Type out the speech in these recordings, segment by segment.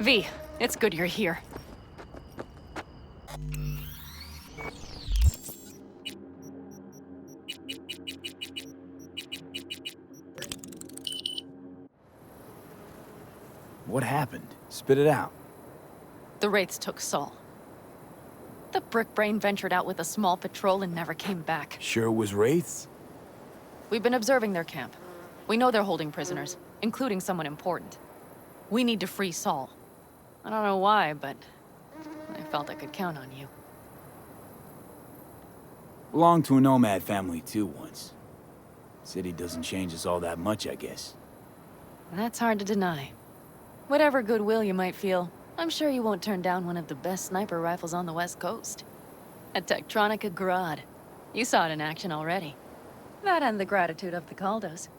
V, it's good you're here. What happened? Spit it out. The Wraiths took Saul. The brick brain ventured out with a small patrol and never came back. Sure it was Wraiths? We've been observing their camp. We know they're holding prisoners, including someone important. We need to free Saul. I don't know why, but I felt I could count on you. Belonged to a nomad family too once. City doesn't change us all that much, I guess. That's hard to deny. Whatever goodwill you might feel, I'm sure you won't turn down one of the best sniper rifles on the West Coast. A Tektronica Grad. You saw it in action already. That and the gratitude of the Caldos.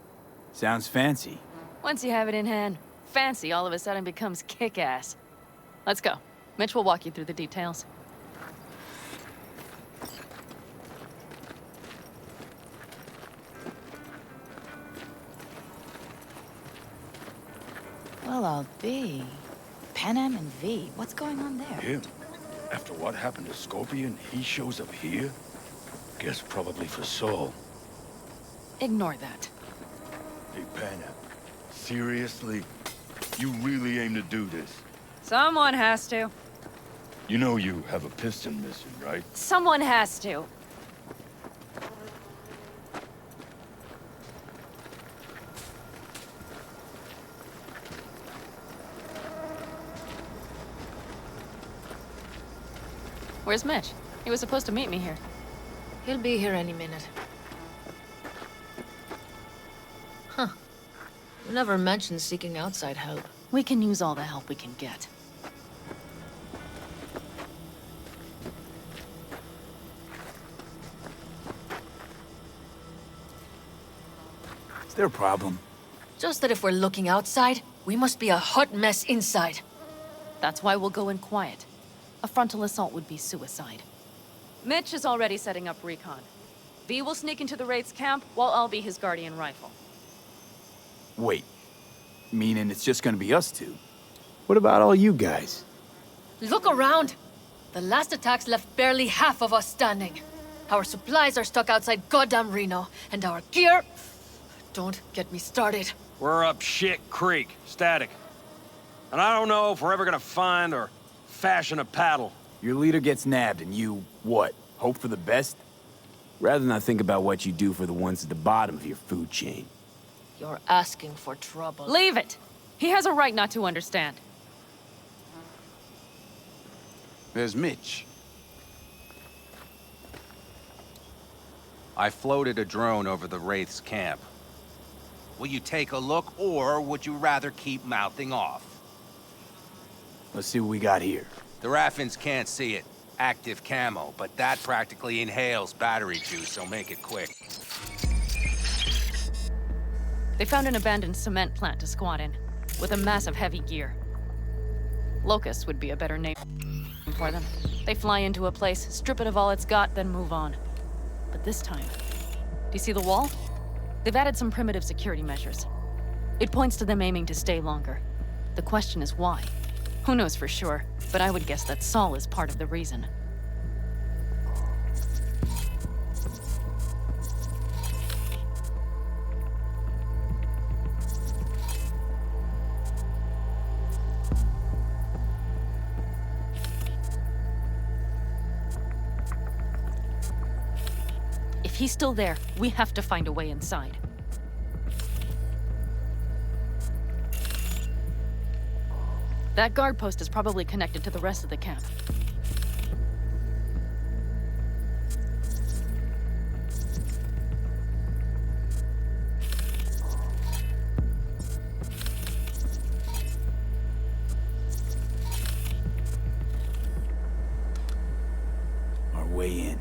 Sounds fancy. Once you have it in hand, fancy all of a sudden becomes kick-ass. Let's go. Mitch will walk you through the details. Well, I'll be. Panam and V, what's going on there? Him? After what happened to Scorpion, he shows up here? Guess probably for Saul. Ignore that. Hey, Panam. Seriously? You really aim to do this? Someone has to. You know you have a piston missing, right? Someone has to. Where's Mitch? He was supposed to meet me here. He'll be here any minute. Huh. You never mentioned seeking outside help. We can use all the help we can get. Is there a problem? Just that if we're looking outside, we must be a hot mess inside. That's why we'll go in quiet. A frontal assault would be suicide. Mitch is already setting up recon. V will sneak into the Wraith's camp, while I'll be his guardian rifle. Wait. Meaning it's just gonna be us two? What about all you guys? Look around! The last attacks left barely half of us standing. Our supplies are stuck outside goddamn Reno, and our gear... Don't get me started. We're up shit creek, static. And I don't know if we're ever gonna find or fashion a paddle. Your leader gets nabbed and you, what, hope for the best? Rather not think about what you do for the ones at the bottom of your food chain. You're asking for trouble. Leave it! He has a right not to understand. There's Mitch. I floated a drone over the Wraith's camp. Will you take a look, or would you rather keep mouthing off? Let's see what we got here. The Raffins can't see it. Active camo, but that practically inhales battery juice, so make it quick. They found an abandoned cement plant to squat in, with a massive heavy gear. Locust would be a better name for them. They fly into a place, strip it of all it's got, then move on. But this time, do you see the wall? They've added some primitive security measures. It points to them aiming to stay longer. The question is why? Who knows for sure, but I would guess that Saul is part of the reason. If he's still there, we have to find a way inside. That guard post is probably connected to the rest of the camp. Our way in.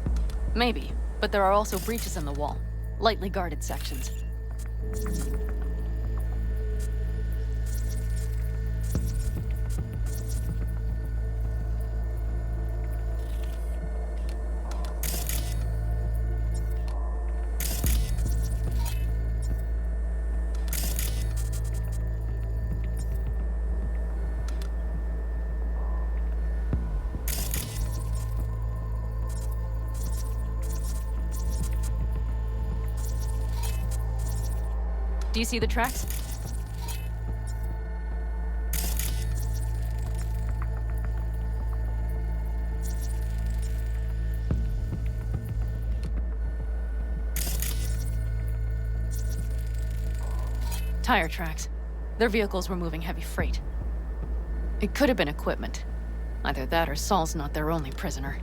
Maybe, but there are also breaches in the wall. Lightly guarded sections. Do you see the tracks? Tire tracks. Their vehicles were moving heavy freight. It could have been equipment. Either that or Saul's not their only prisoner.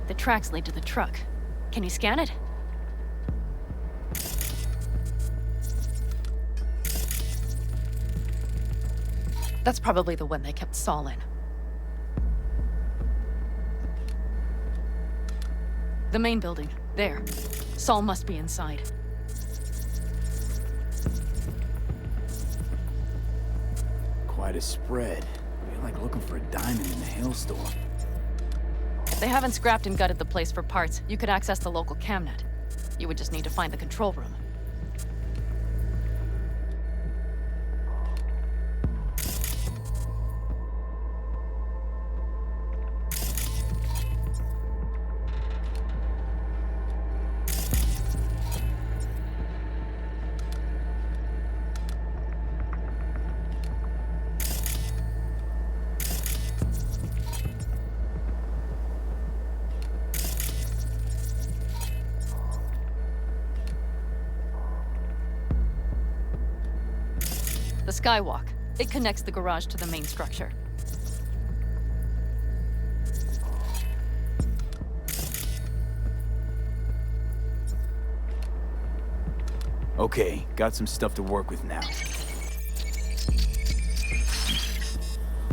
The tracks lead to the truck. Can you scan it? That's probably the one they kept Saul in. The main building. There. Saul must be inside. Quite a spread. You're like looking for a diamond in a hailstorm. If they haven't scrapped and gutted the place for parts, you could access the local camnet. You would just need to find the control room. The skywalk. It connects the garage to the main structure. Okay, got some stuff to work with now.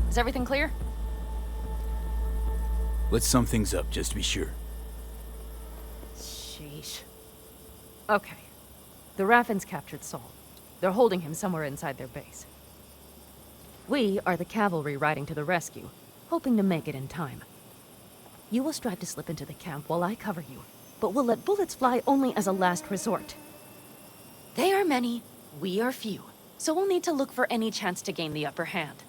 Is everything clear? Let's sum things up, just to be sure. Sheesh. Okay. The Raffens captured Saul. They're holding him somewhere inside their base. We are the cavalry riding to the rescue, hoping to make it in time. You will strive to slip into the camp while I cover you, but we'll let bullets fly only as a last resort. They are many, we are few, so we'll need to look for any chance to gain the upper hand.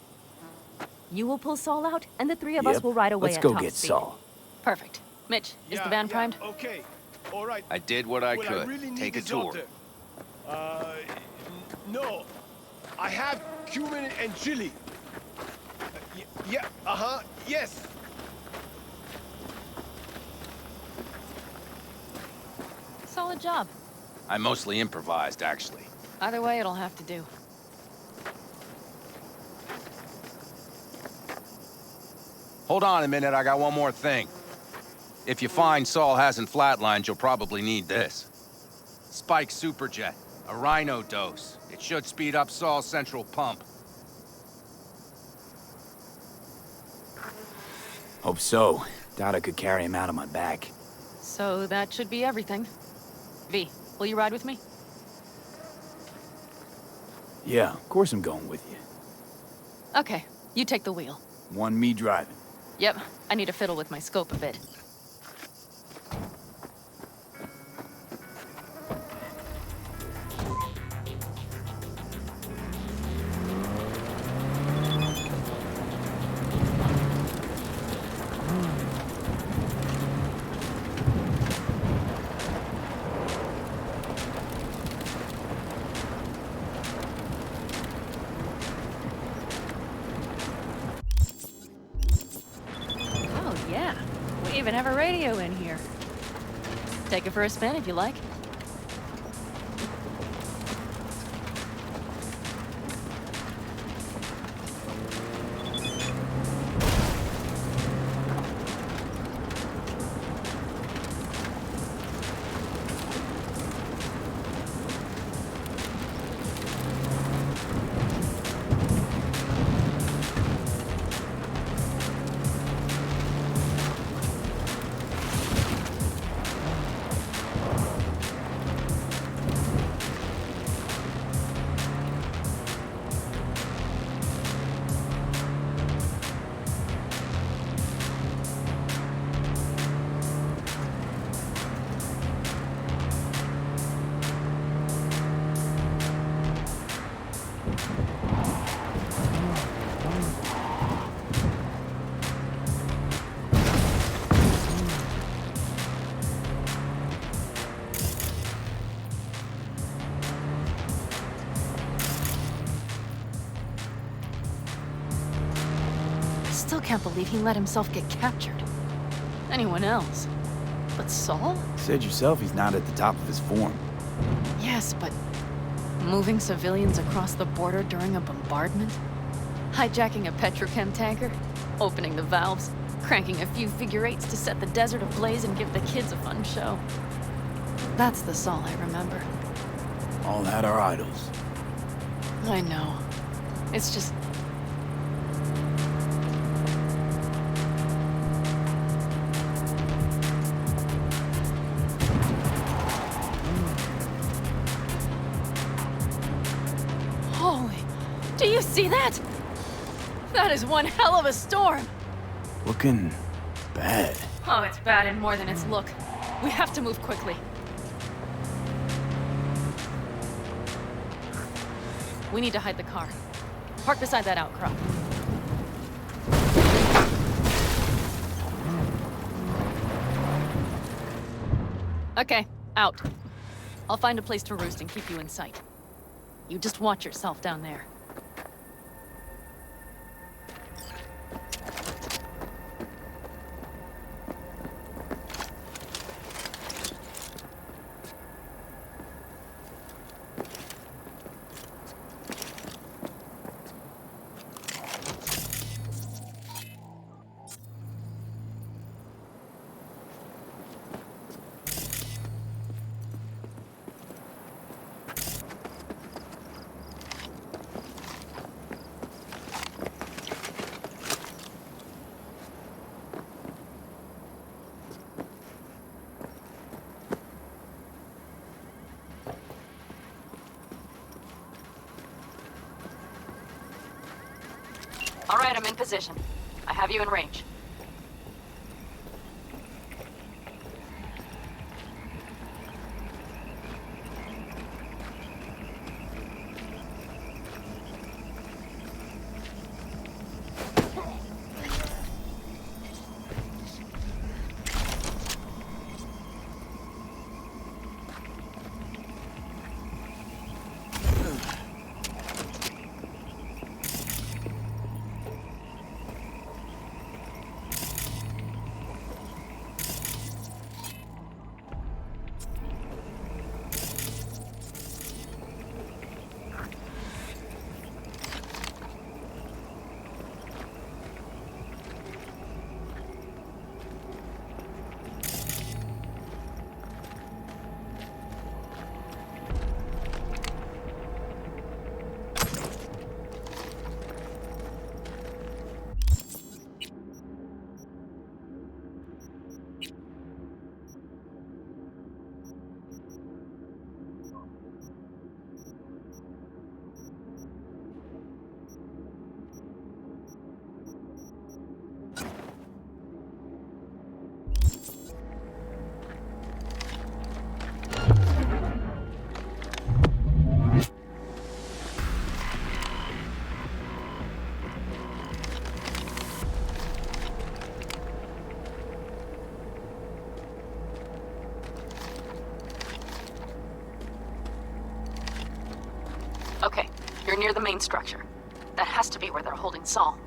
You will pull Saul out, and the three of us will ride away Let's at go top get speed. Saul. Perfect. Mitch, is the van primed? Okay. All right. I did what I Well, could. really need Take a this tour. altar. No. I have cumin and chili. Yeah, yes. Solid job. I mostly improvised, actually. Either way, it'll have to do. Hold on a minute, I got one more thing. If you find Saul hasn't flatlined, you'll probably need this. Spike Superjet, a Rhino dose. It should speed up Saul's central pump. Hope so. Doubt I could carry him out on my back. So that should be everything. V, will you ride with me? Yeah, of course I'm going with you. Okay, you take the wheel. One me driving. Yep, I need to fiddle with my scope a bit. We even have a radio in here. Take it for a spin if you like. still can't believe he let himself get captured. Anyone else? But Saul? Said yourself he's not at the top of his form. Yes, but moving civilians across the border during a bombardment? Hijacking a petrochem tanker? Opening the valves? Cranking a few figure eights to set the desert ablaze and give the kids a fun show? That's the Saul I remember. All had our idols. I know. It's just... Holy... Do you see that? That is one hell of a storm! Looking bad. Oh, it's bad in more than its look. We have to move quickly. We need to hide the car. Park beside that outcrop. Okay, out. I'll find a place to roost and keep you in sight. You just watch yourself down there. All right, I'm in position. I have you in range. Okay, you're near the main structure. That has to be where they're holding Saul.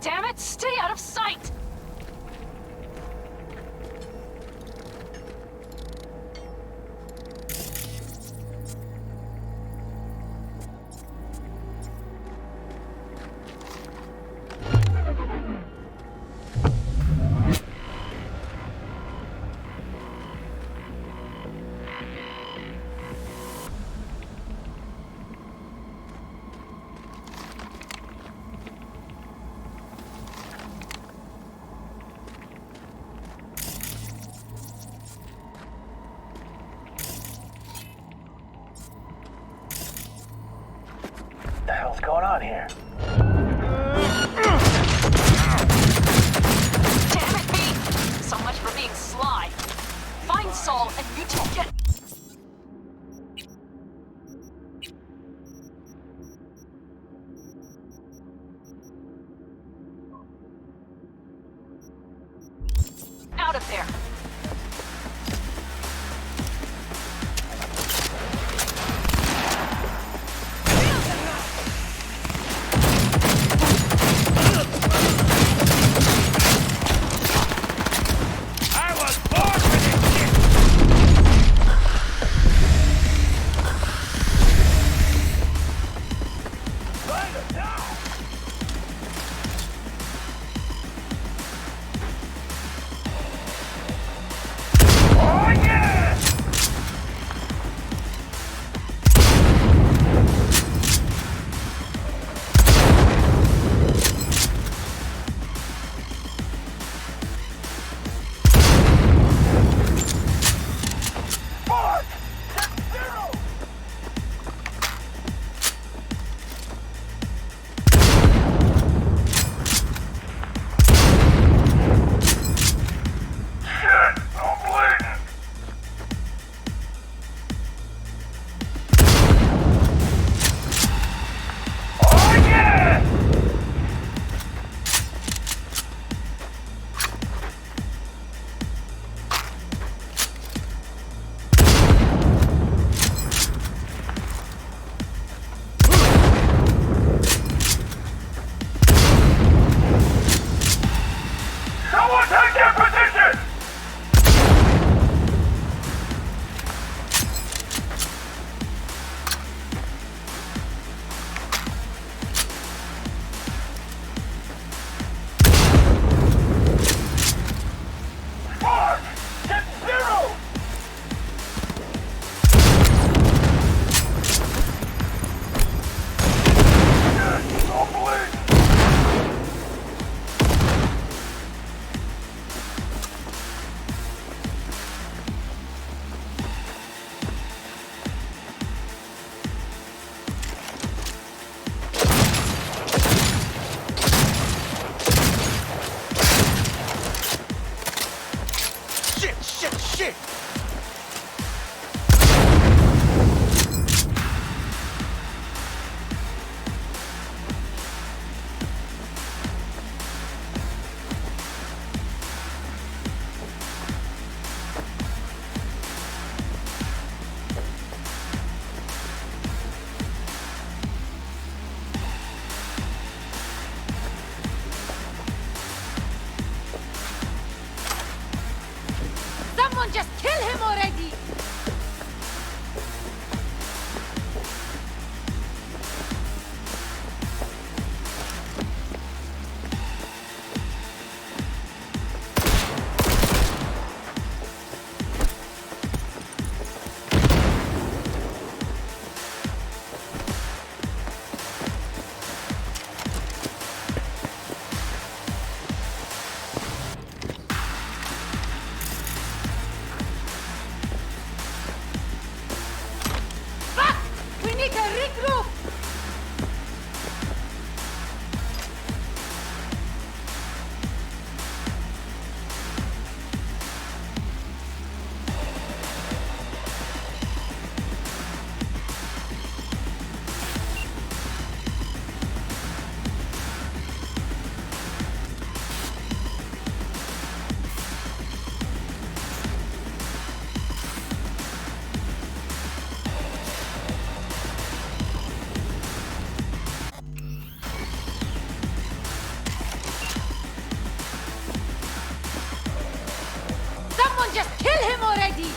Damn it, stay out of sight! What the hell's going on here? Damn it, me! So much for being sly. Find Saul and you two get... out of there! Someone just kill him already!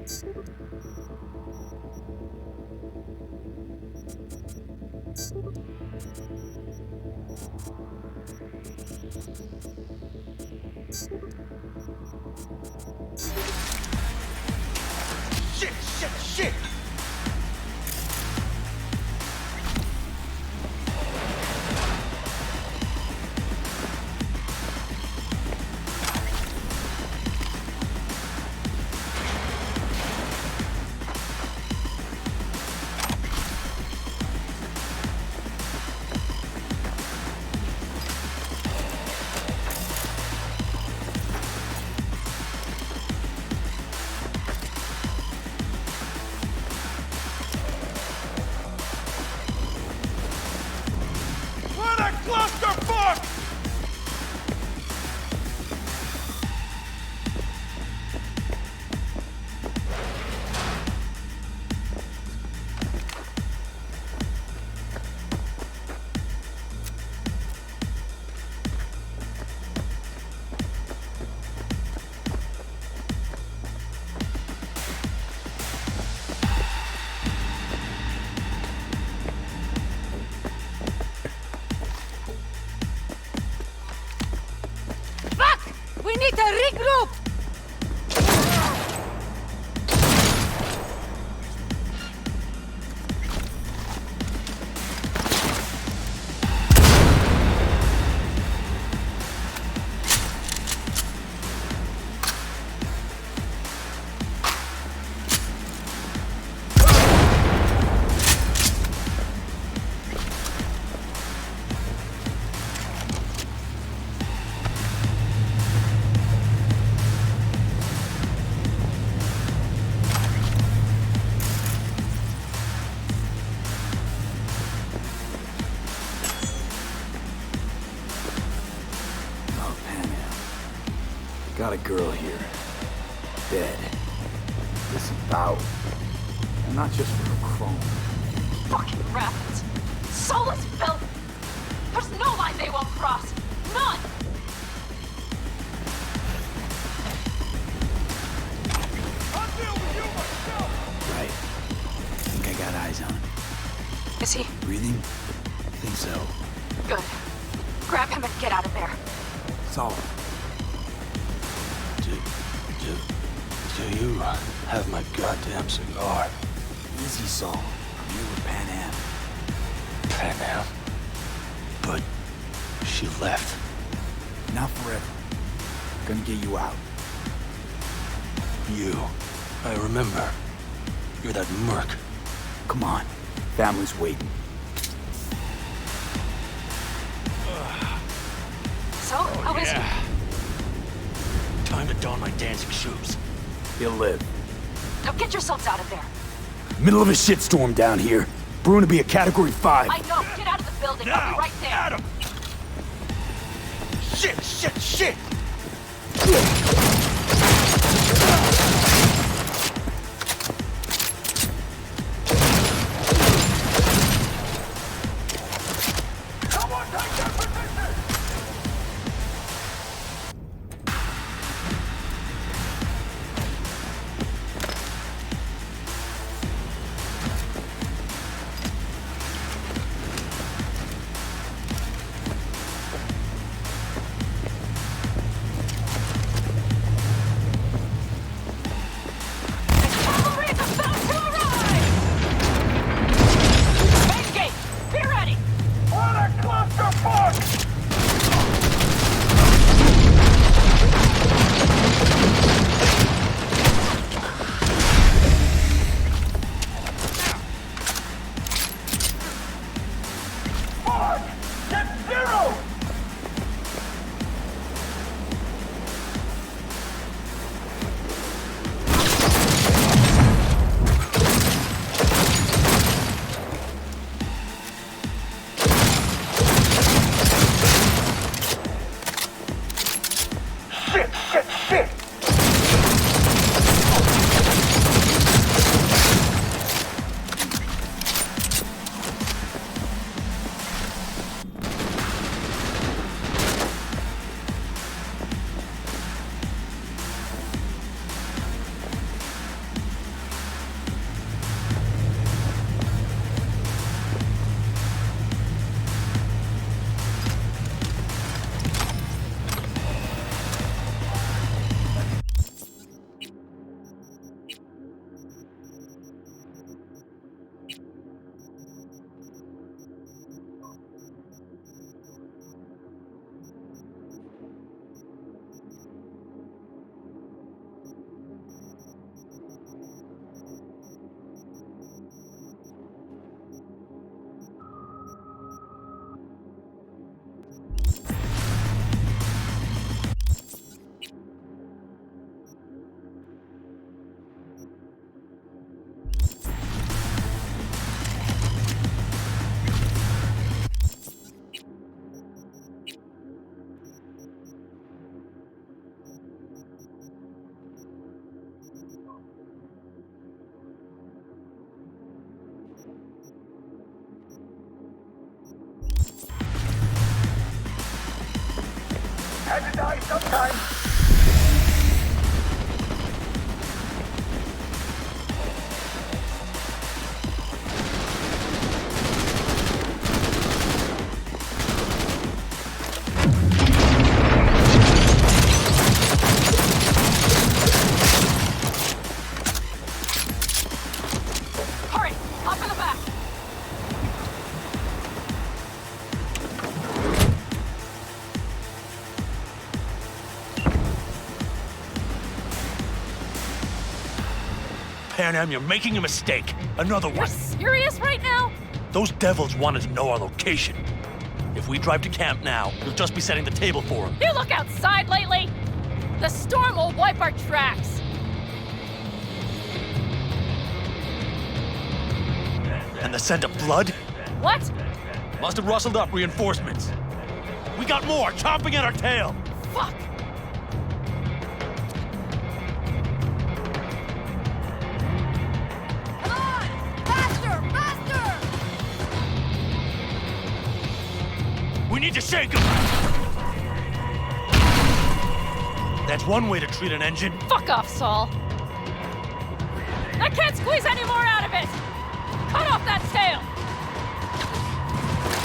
Shit, shit, shit! We need to regroup! Got a girl here. Dead. Disemboweled. And not just for her chrome. Fucking rabbits. Soulless filth. There's no line they won't cross. None. I'll deal with you myself! Right. I think I got eyes on him. Is he? Breathing? I think so. Good. Grab him and get out of there. Solid. Do you have my goddamn cigar? Easy, Saul. I'm here with Panam. Panam? But she left. Not forever. Gonna get you out. You. I remember. You're that merc. Come on. Family's waiting. So, how is he? Time to don my dancing shoes. He'll live. Now get yourselves out of there. Middle of a shitstorm down here. Brewing to be a Category 5. I know. Get out of the building. I'll be right there. Adam! Shit, shit, shit! Someone take their position! Hurry! Hop in the back! Panam, you're making a mistake. Another You're one. serious right now? Those devils wanted to know our location. If we drive to camp now, you'll just be setting the table for them. You look outside lately? The storm will wipe our tracks. And the scent of blood? What? Must have rustled up reinforcements. We got more chomping at our tail. Fuck! Come on! Faster! Faster! We need to shake them. That's one way to treat an engine. Fuck off, Saul. I can't squeeze any more out of it! Cut off that tail!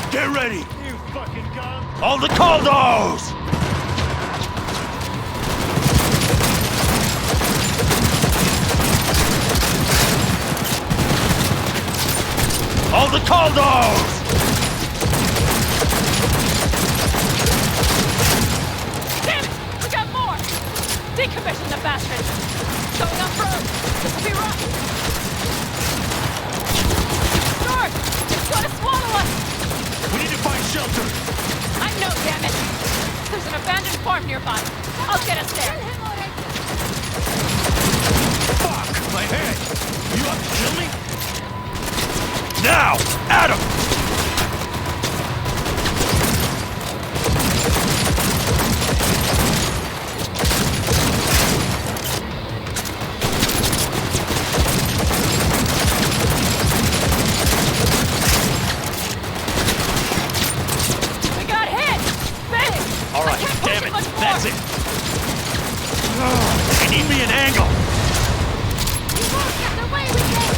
Get ready! You fucking gun! All the Caldos! All the Caldos! Damn it! We got more! Decommission the bastards! Going up road! This will be rough! George! It's gonna swallow us! We need to find shelter! I know, damn it! There's an abandoned farm nearby. I'll get us there. Fuck! My head! You up to kill me? Now! Adam! We got hit! Big! All right, I can't push damn it! much more. That's it! They need me an angle! You won't get the way we did!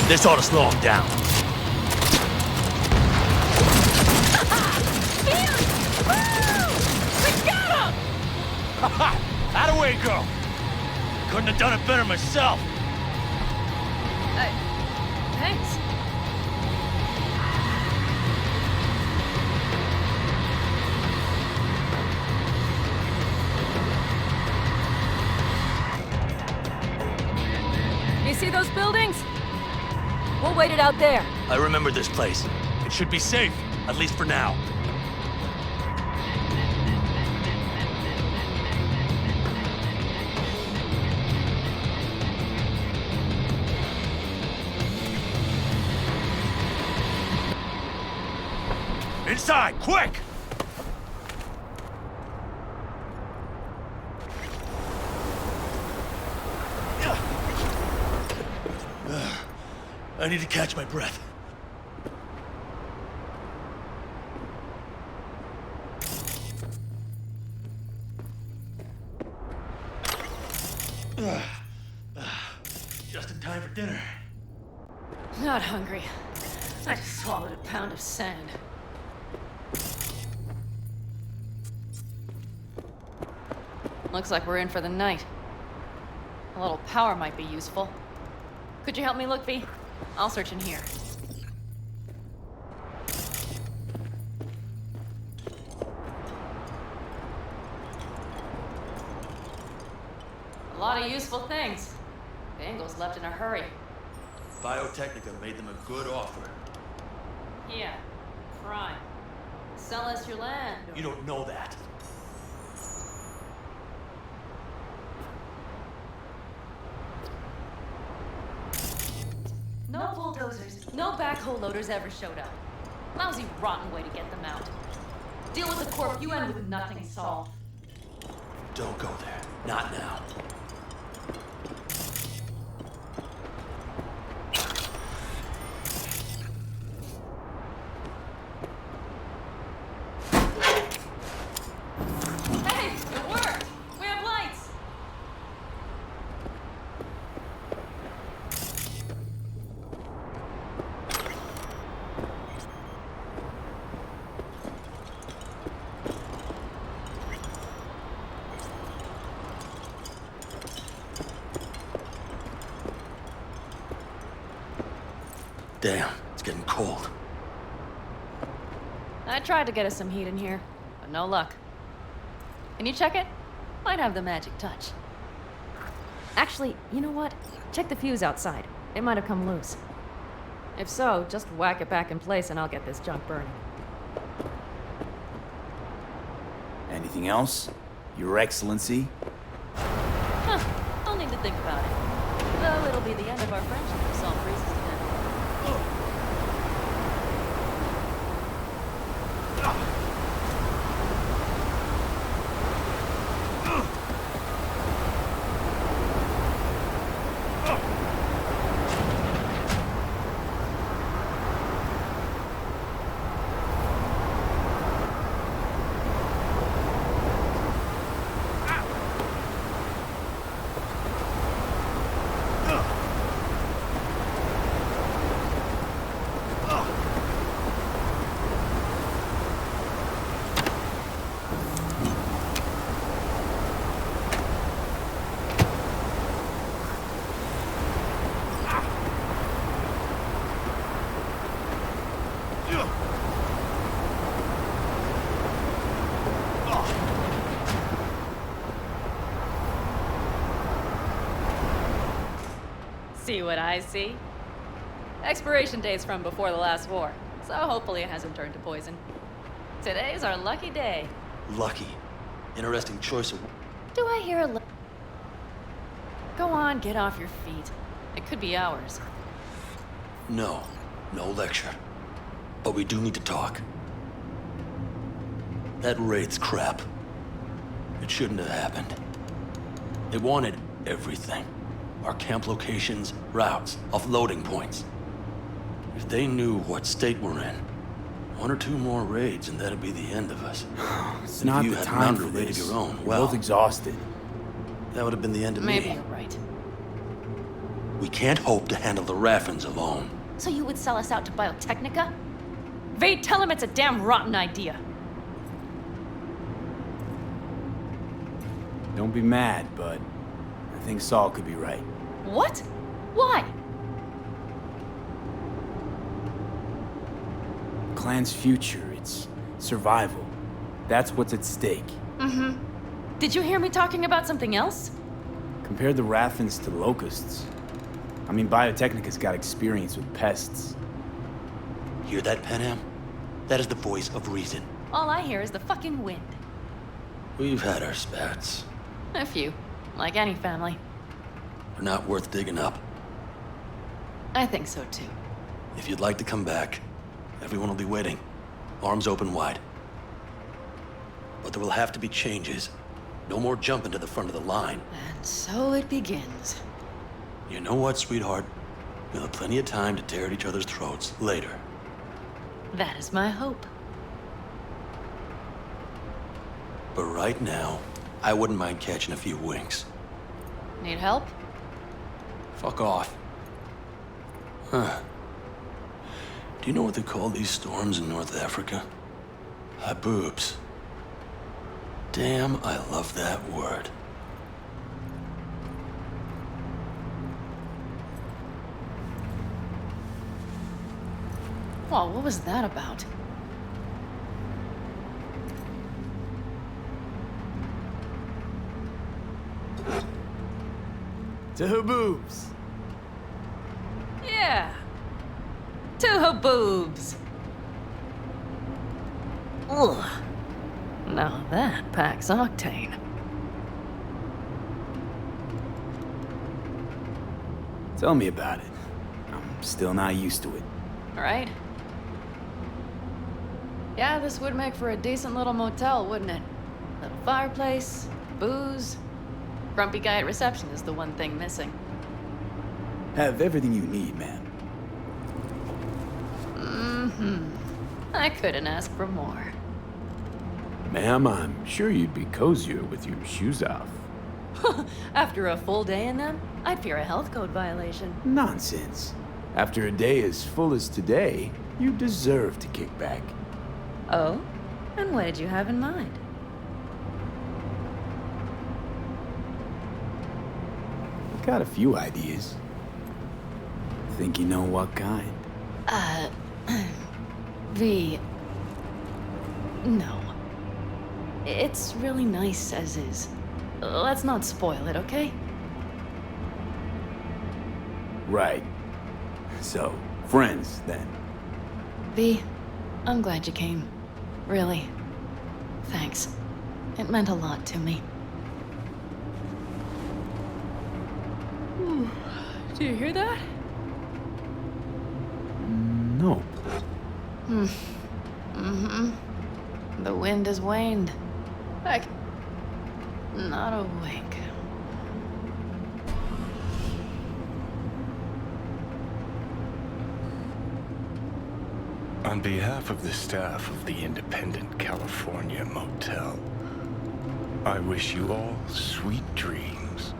This ought to slow him down. Feel it! Woo! We got him! Ha! How'd away go? Couldn't have done it better myself. Thanks. You see those buildings? We'll wait it out there. I remember this place. It should be safe, at least for now. Inside, quick! I need to catch my breath. Just in time for dinner. Not hungry. I just swallowed a pound of sand. Looks like we're in for the night. A little power might be useful. Could you help me look, V? I'll search in here. A lot of useful things. Bangles left in a hurry. Biotechnica made them a good offer. Yeah, prime. Sell us your land. Or... You don't know that. No bulldozers, no backhoe loaders ever showed up. Lousy, rotten way to get them out. Deal with the corp, you end with nothing solved. Don't go there. Not now. Damn, it's getting cold. I tried to get us some heat in here, but no luck. Can you check it? Might have the magic touch. Actually, you know what? Check the fuse outside. It might have come loose. If so, just whack it back in place and I'll get this junk burning. Anything else? Your Excellency? Huh. I'll need to think about it. Though it'll be the end of our friendship if Saul freezes to death. See what I see? Expiration date's from before the last war, so hopefully it hasn't turned to poison. Today's our lucky day. Lucky. Interesting choice of... Do I hear a Go on, get off your feet. It could be hours. No lecture. But we do need to talk. That raid's crap. It shouldn't have happened. They wanted everything. Our camp locations, routes, offloading points. If they knew what state we're in, 1 or 2 more raids and that'd be the end of us. It's not the time for raid of this. your own, We're well, both exhausted. that would have been the end of Maybe me. you're right. We can't hope to handle the Raffins alone. So you would sell us out to Biotechnica? Vade, tell him it's a damn rotten idea. Don't be mad, but I think Saul could be right. What? Why? Clan's future, its survival. That's what's at stake. Mm-hmm. Did you hear me talking about something else? Compare the Raffins to locusts. I mean, Biotechnica's got experience with pests. Hear that, Panam? That is the voice of reason. All I hear is the fucking wind. We've had our spats. A few. Like any family. They're not worth digging up. I think so too. If you'd like to come back, everyone will be waiting. Arms open wide. But there will have to be changes. No more jumping to the front of the line. And so it begins. You know what, sweetheart? We'll have plenty of time to tear at each other's throats later. That is my hope. But right now, I wouldn't mind catching a few winks. Need help? Fuck off. Huh. Do you know what they call these storms in North Africa? Haboobs. Damn, I love that word. Well, what was that about? To haboobs. Yeah. To haboobs. Ugh. Now that packs octane. Tell me about it. I'm still not used to it. Right? Yeah, this would make for a decent little motel, wouldn't it? Little fireplace, booze. Grumpy guy at reception is the one thing missing. Have everything you need, man. Mm-hmm. I couldn't ask for more. Ma'am, I'm sure you'd be cozier with your shoes off. After a full day in them, I'd fear a health code violation. Nonsense. After a day as full as today, you deserve to kick back. Oh? And what did you have in mind? Got a few ideas. Think you know what kind? V. No. It's really nice as is. Let's not spoil it, okay? Right. So, friends, then. V, I'm glad you came. Really. Thanks. It meant a lot to me. Do you hear that? No. The wind has waned. Heck, not a wink. On behalf of the staff of the Independent California Motel, I wish you all sweet dreams.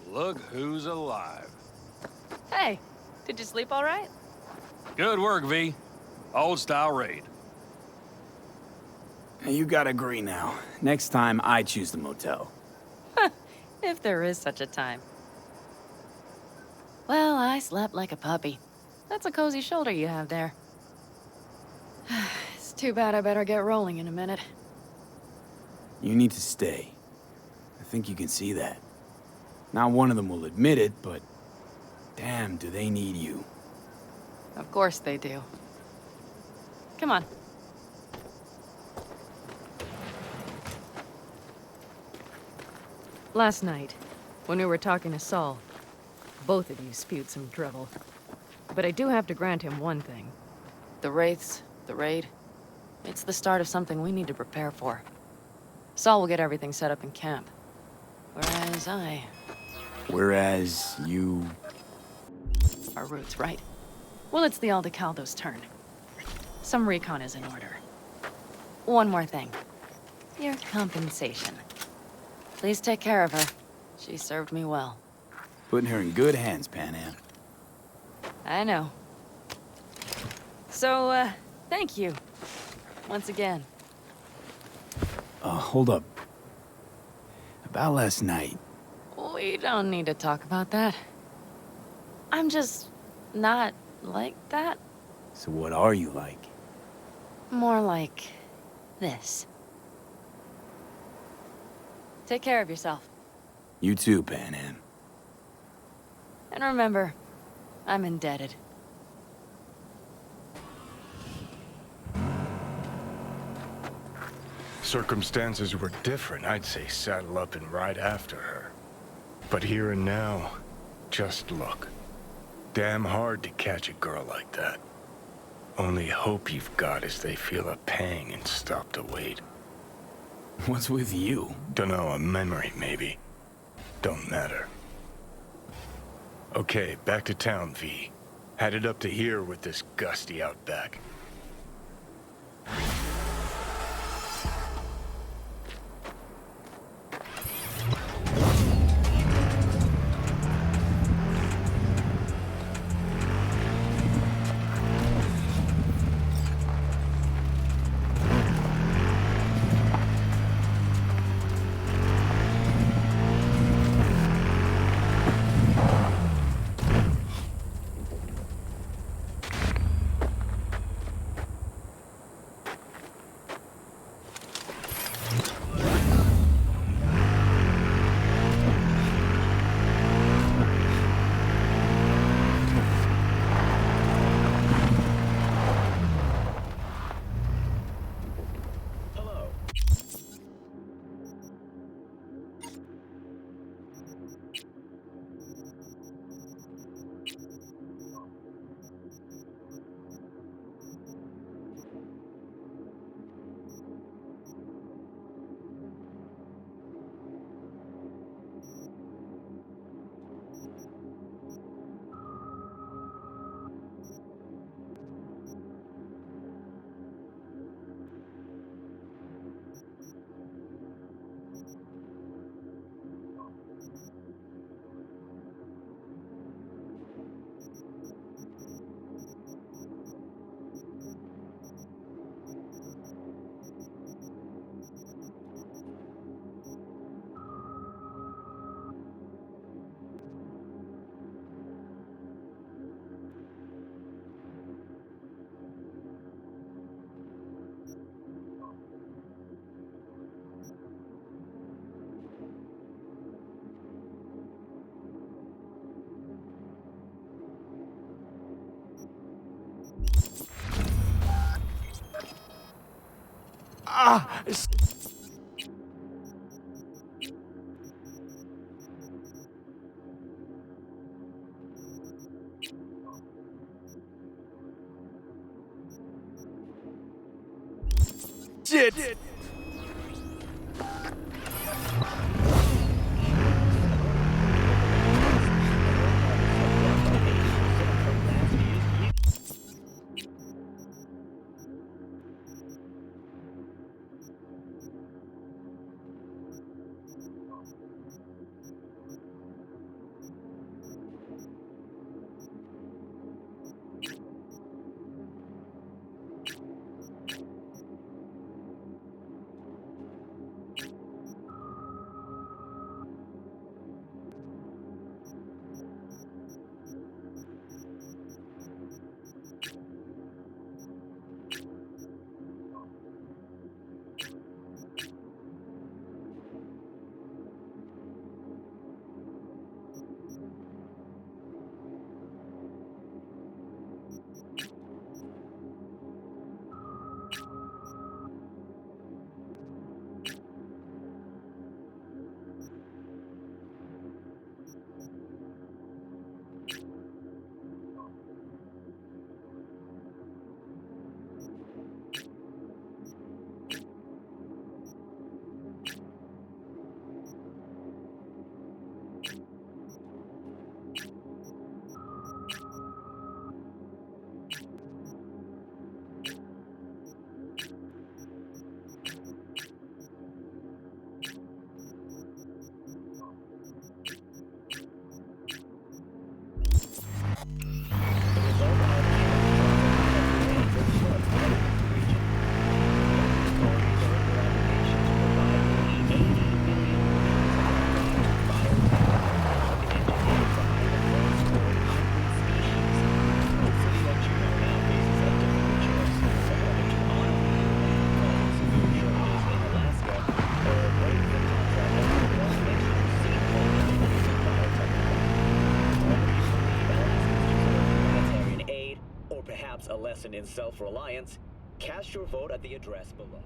Look who's alive. Hey, did you sleep all right? Good work, V. Old style raid. You gotta agree now. Next time, I choose the motel. If there is such a time. Well, I slept like a puppy. That's a cozy shoulder you have there. It's too bad I better get rolling in a minute. You need to stay. I think you can see that. Not one of them will admit it, but damn, do they need you. Of course they do. Come on. Last night, when we were talking to Saul, both of you spewed some drivel. But I do have to grant him one thing. The Wraiths, the raid, it's the start of something we need to prepare for. Saul will get everything set up in camp. Whereas you... Our roots, right? Well, it's the Aldecaldo's turn. Some recon is in order. One more thing. Your compensation. Please take care of her. She served me well. Putting her in good hands, Panam. I know. So, thank you. Once again. Hold up. About last night. We don't need to talk about that. I'm just not like that. So what are you like? More like this. Take care of yourself. You too, Panam. And remember, I'm indebted. Circumstances were different, I'd say saddle up and ride after her. But here and now, just look. Damn hard to catch a girl like that. Only hope you've got is they feel a pang and stop to wait. What's with you? Dunno, a memory maybe. Don't matter. Okay, back to town, V. Headed up to here with this gusty outback. Shit! A lesson in self-reliance, cast your vote at the address below.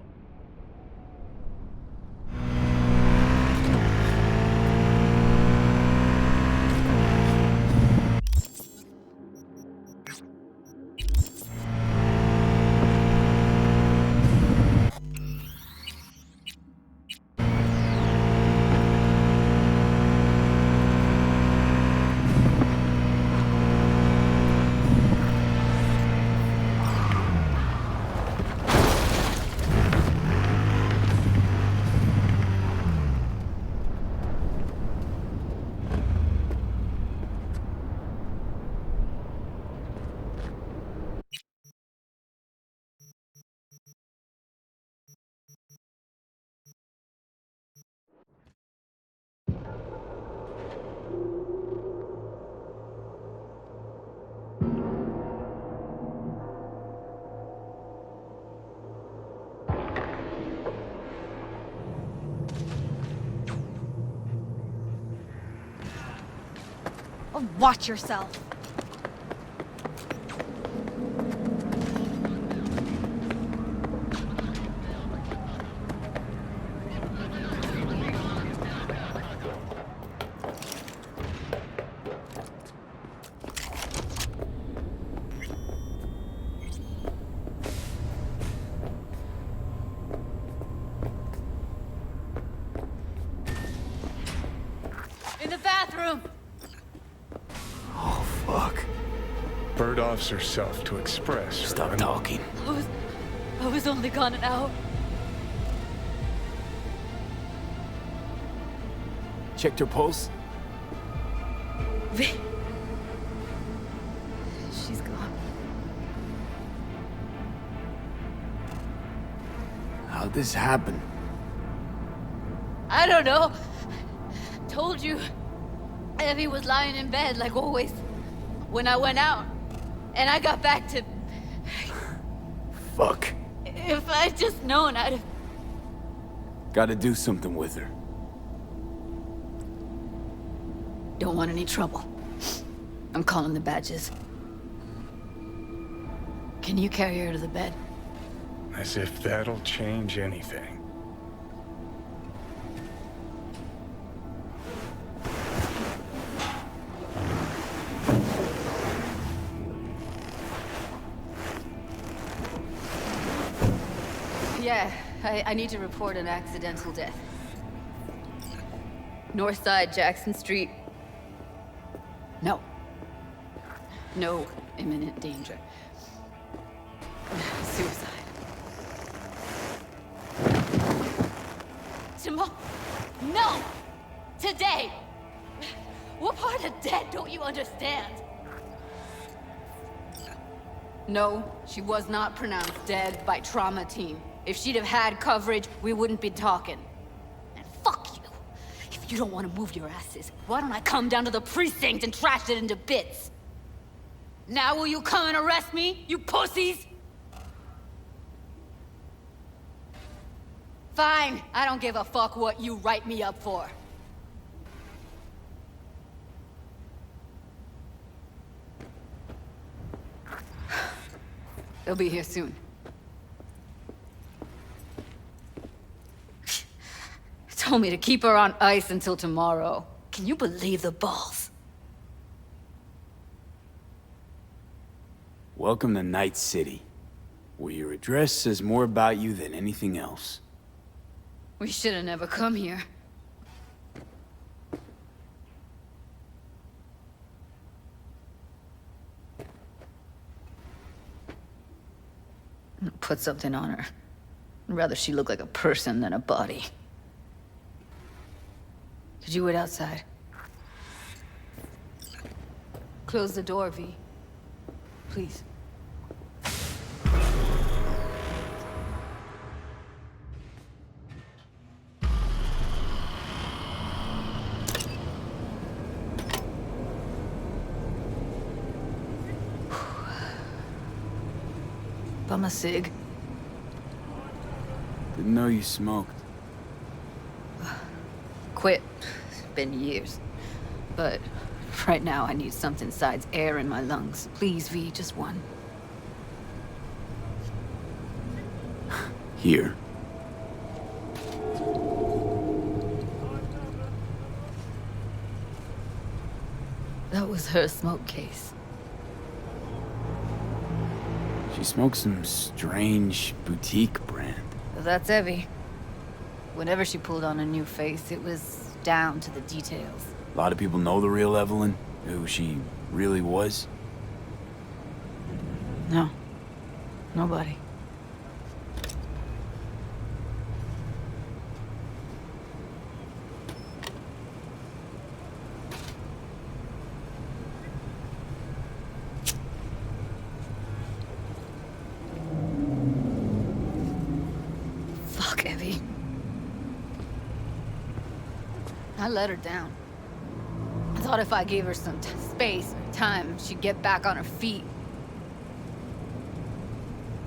Oh, watch yourself. In the bathroom! Oh, fuck. Bird offs herself to express her Stop talking. I was only gone an hour. Checked her pulse? She's gone. How'd this happen? I don't know. Told you. Evie was lying in bed like always. When I went out. And I got back to... Fuck. If I'd just known, I'd have... Gotta do something with her. Don't want any trouble. I'm calling the badges. Can you carry her to the bed? As if that'll change anything. Yeah, I need to report an accidental death. North side, Jackson Street. No. No imminent danger. Suicide. Tomorrow? No! Today! What part of dead don't you understand? No, she was not pronounced dead by trauma team. If she'd have had coverage, we wouldn't be talking. And fuck you! If you don't want to move your asses, why don't I come down to the precinct and trash it into bits? Now will you come and arrest me, you pussies? Fine, I don't give a fuck what you write me up for. They'll be here soon. Told me to keep her on ice until tomorrow. Can you believe the balls? Welcome to Night City, where your address says more about you than anything else. We should have never come here. Put something on her. I'd rather she look like a person than a body. Could you wait outside? Close the door, V. Please. Bum a cig. Didn't know you smoked. Quit. It's been years. But right now I need something besides air in my lungs. Please, V, just one. Here. That was her smoke case. She smokes some strange boutique brand. That's heavy. Whenever she pulled on a new face, it was down to the details. A lot of people know the real Evelyn, who she really was. No. Nobody. Fuck, Evie. I let her down. I thought if I gave her some space and time, she'd get back on her feet.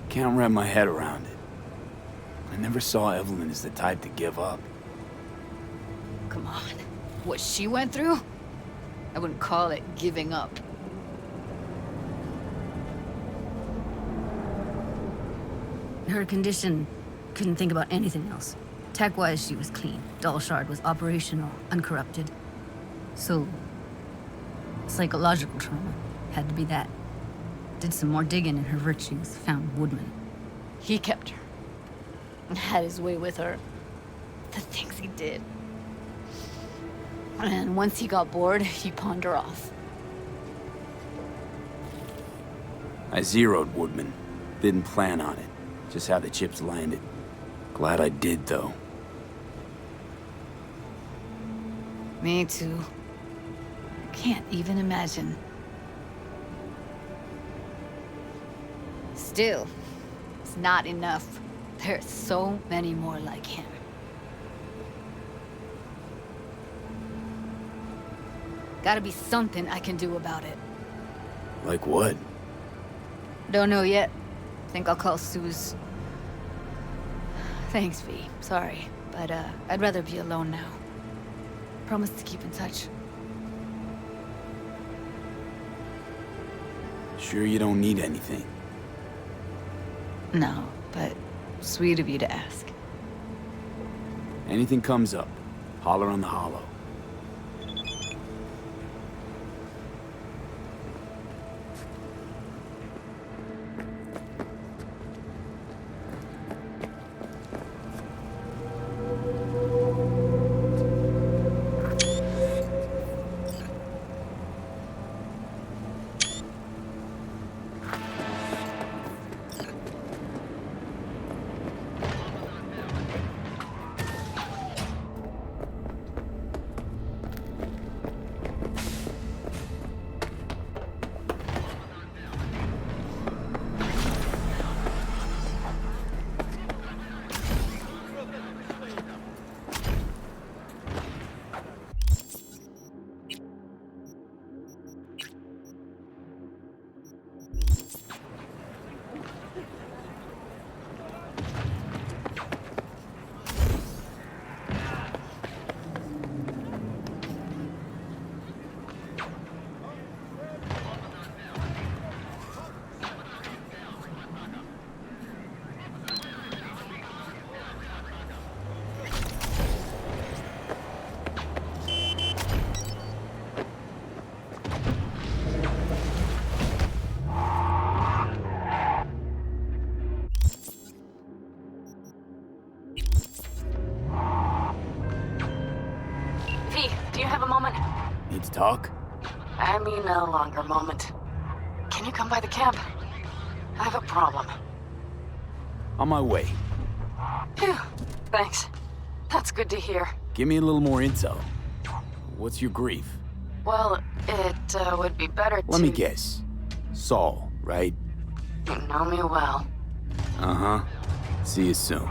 Can't wrap my head around it. I never saw Evelyn as the type to give up. Come on. What she went through? I wouldn't call it giving up. Her condition, couldn't think about anything else. Tech-wise, she was clean. Doll Shard was operational, uncorrupted. So, psychological trauma. Had to be that. Did some more digging in her virtues, found Woodman. He kept her. And had his way with her. The things he did. And once he got bored, he pawned her off. I zeroed Woodman. Didn't plan on it. Just how the chips landed. Glad I did, though. Me too. Can't even imagine. Still, it's not enough. There's so many more like him. Gotta be something I can do about it. Like what? Don't know yet. Think I'll call Suze. Thanks, V. Sorry, but I'd rather be alone now. Promise to keep in touch. Sure you don't need anything? No, but sweet of you to ask. Anything comes up, holler on the holo. Do you have a moment? Need to talk? I mean a longer moment. Can you come by the camp? I have a problem. On my way. Phew, thanks. That's good to hear. Give me a little more intel. What's your grief? Well, it would be better to... Let me guess. Saul, right? You know me well. Uh-huh. See you soon.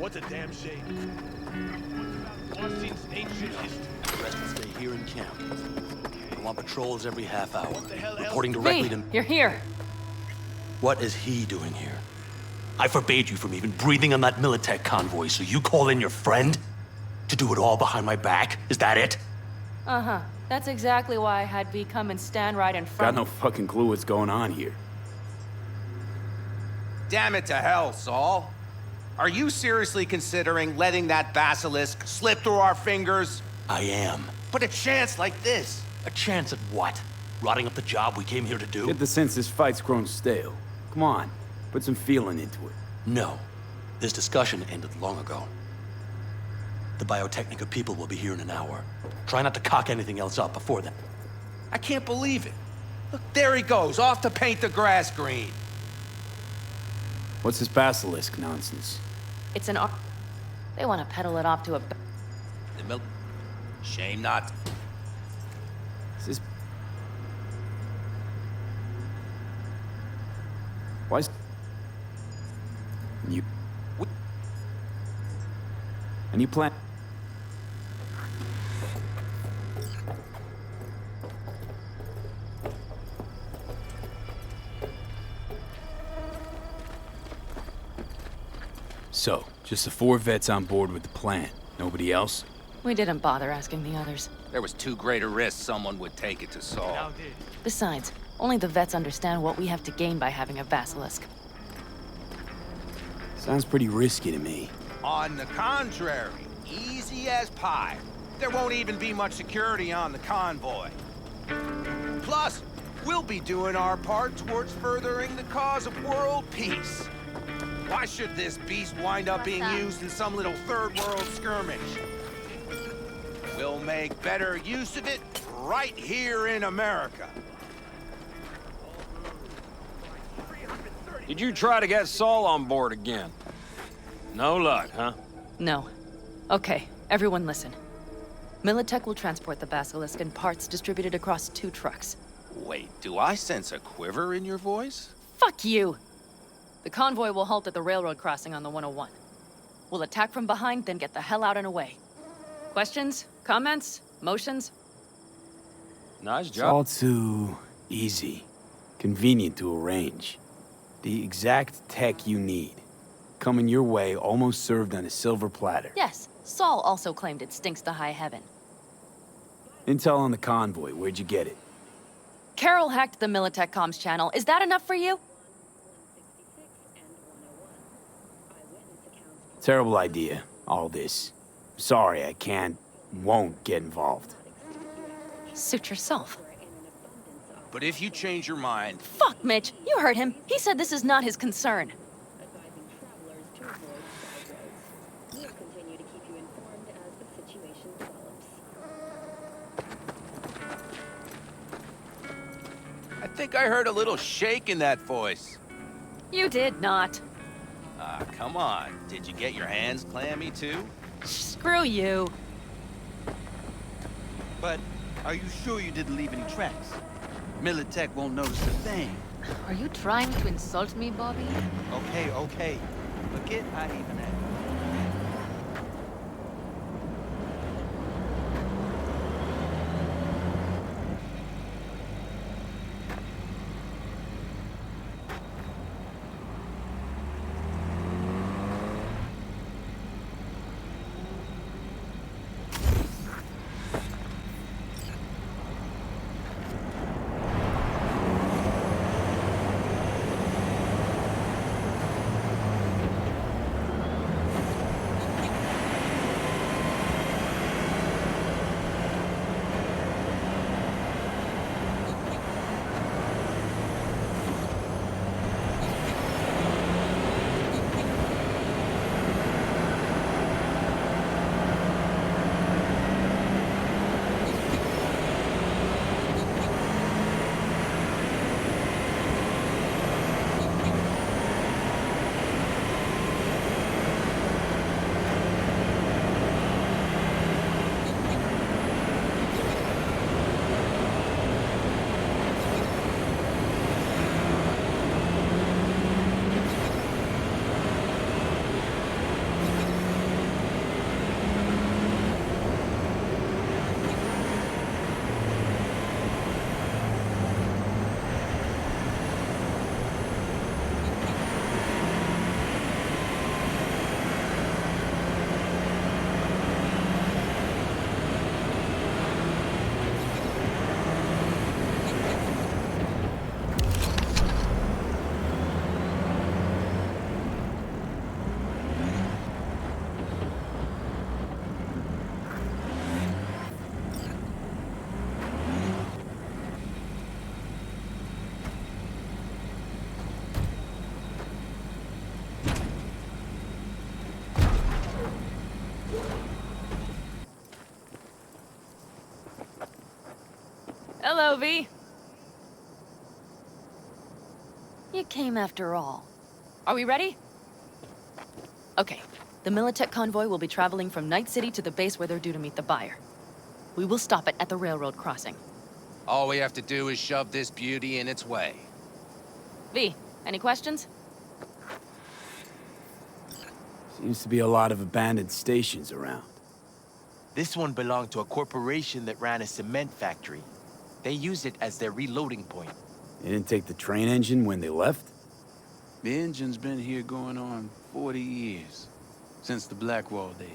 What a damn shame. Washington's ancient history. The rest will stay here in camp. I want patrols every half hour, What the hell reporting else? directly V, to... you're here. What is he doing here? I forbade you from even breathing on that Militech convoy, so you call in your friend? To do it all behind my back? Is that it? Uh-huh. That's exactly why I had V come and stand right in Got front. no fucking clue what's going on here. Damn it to hell, Saul. Are you seriously considering letting that basilisk slip through our fingers? I am. But a chance like this. A chance at what? Rotting up the job we came here to do? Get the sense this fight's grown stale. Come on, put some feeling into it. No. This discussion ended long ago. The Biotechnica people will be here in an hour. Try not to cock anything else up before then. I can't believe it. Look, there he goes, off to paint the grass green. What's this basilisk nonsense? It's an... They want to peddle it off to a... Shame not. Is this... Why is... You... And you plan... So, just the 4 vets on board with the plan. Nobody else? We didn't bother asking the others. There was too great a risk someone would take it to Saul. Now did. Besides, only the vets understand what we have to gain by having a basilisk. Sounds pretty risky to me. On the contrary, easy as pie. There won't even be much security on the convoy. Plus, we'll be doing our part towards furthering the cause of world peace. Why should this beast wind up being used in some little third world skirmish? We'll make make better use of it right here in America. Did you try to get Saul on board again? No luck, huh? No. Okay, everyone listen. Militech will transport the Basilisk and parts distributed across 2 trucks. Wait, do I sense a quiver in your voice? Fuck you! The convoy will halt at the railroad crossing on the 101. We'll attack from behind, then get the hell out and away. Questions? Comments? Motions? Nice It's job. all too easy. Convenient to arrange. The exact tech you need. Coming your way, almost served on a silver platter. Yes, Saul also claimed it stinks to high heaven. Intel on the convoy, where'd you get it? Carol hacked the Militech comms channel. Is that enough for you? Terrible idea, all this. Sorry, I won't get involved. Suit yourself. But if you change your mind... Fuck, Mitch! You heard him. He said this is not his concern. I think I heard a little shake in that voice. You did not. Ah, come on. Did you get your hands clammy, too? Screw you. But are you sure you didn't leave any tracks? Militech won't notice a thing. Are you trying to insult me, Bobby? Okay. Forget I even asked. Hello, V. You came after all. Are we ready? Okay. The Militech convoy will be traveling from Night City to the base where they're due to meet the buyer. We will stop it at the railroad crossing. All we have to do is shove this beauty in its way. V, any questions? Seems to be a lot of abandoned stations around. This one belonged to a corporation that ran a cement factory. They used it as their reloading point. They didn't take the train engine when they left? The engine's been here going on 40 years. Since the Blackwall days.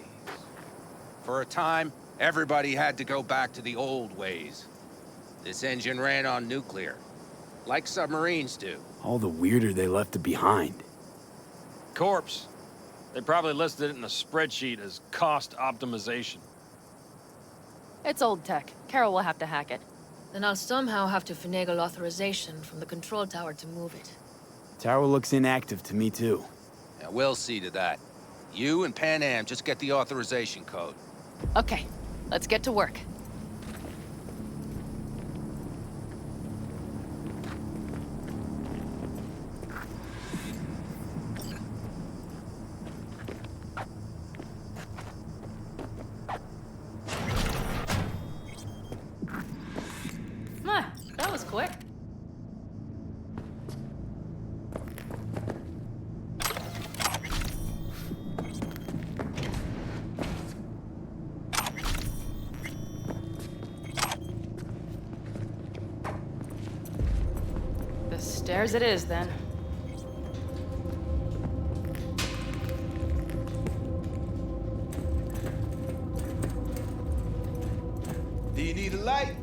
For a time, everybody had to go back to the old ways. This engine ran on nuclear, like submarines do. All the weirder they left it behind. Corpse. They probably listed it in a spreadsheet as cost optimization. It's old tech. Carol will have to hack it. Then I'll somehow have to finagle authorization from the control tower to move it. Tower looks inactive to me, too. Yeah, we'll see to that. You and Panam just get the authorization code. Okay. Let's get to work. That was quick. The stairs it is, then. Do you need a light?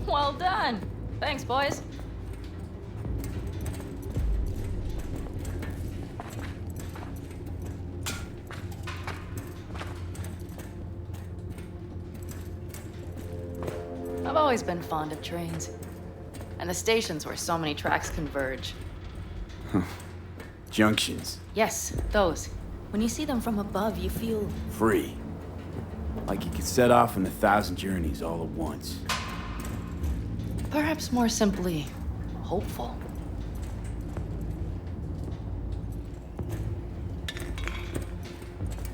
Well done. Thanks, boys. I've always been fond of trains. And the stations where so many tracks converge. Junctions. Yes, those. When you see them from above, you feel... Free. Like you could set off on 1,000 journeys all at once. Perhaps more simply, hopeful.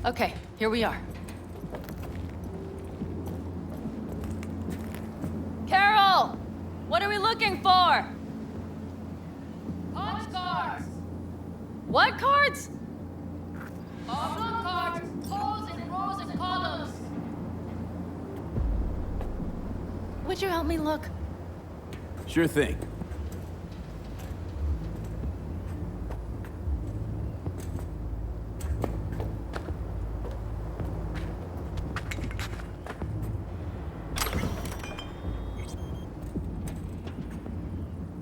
Okay, here we are. Carol! What are we looking for? Punch cards! What cards? Oblong cards, holes in rows and columns. Would you help me look? Sure thing.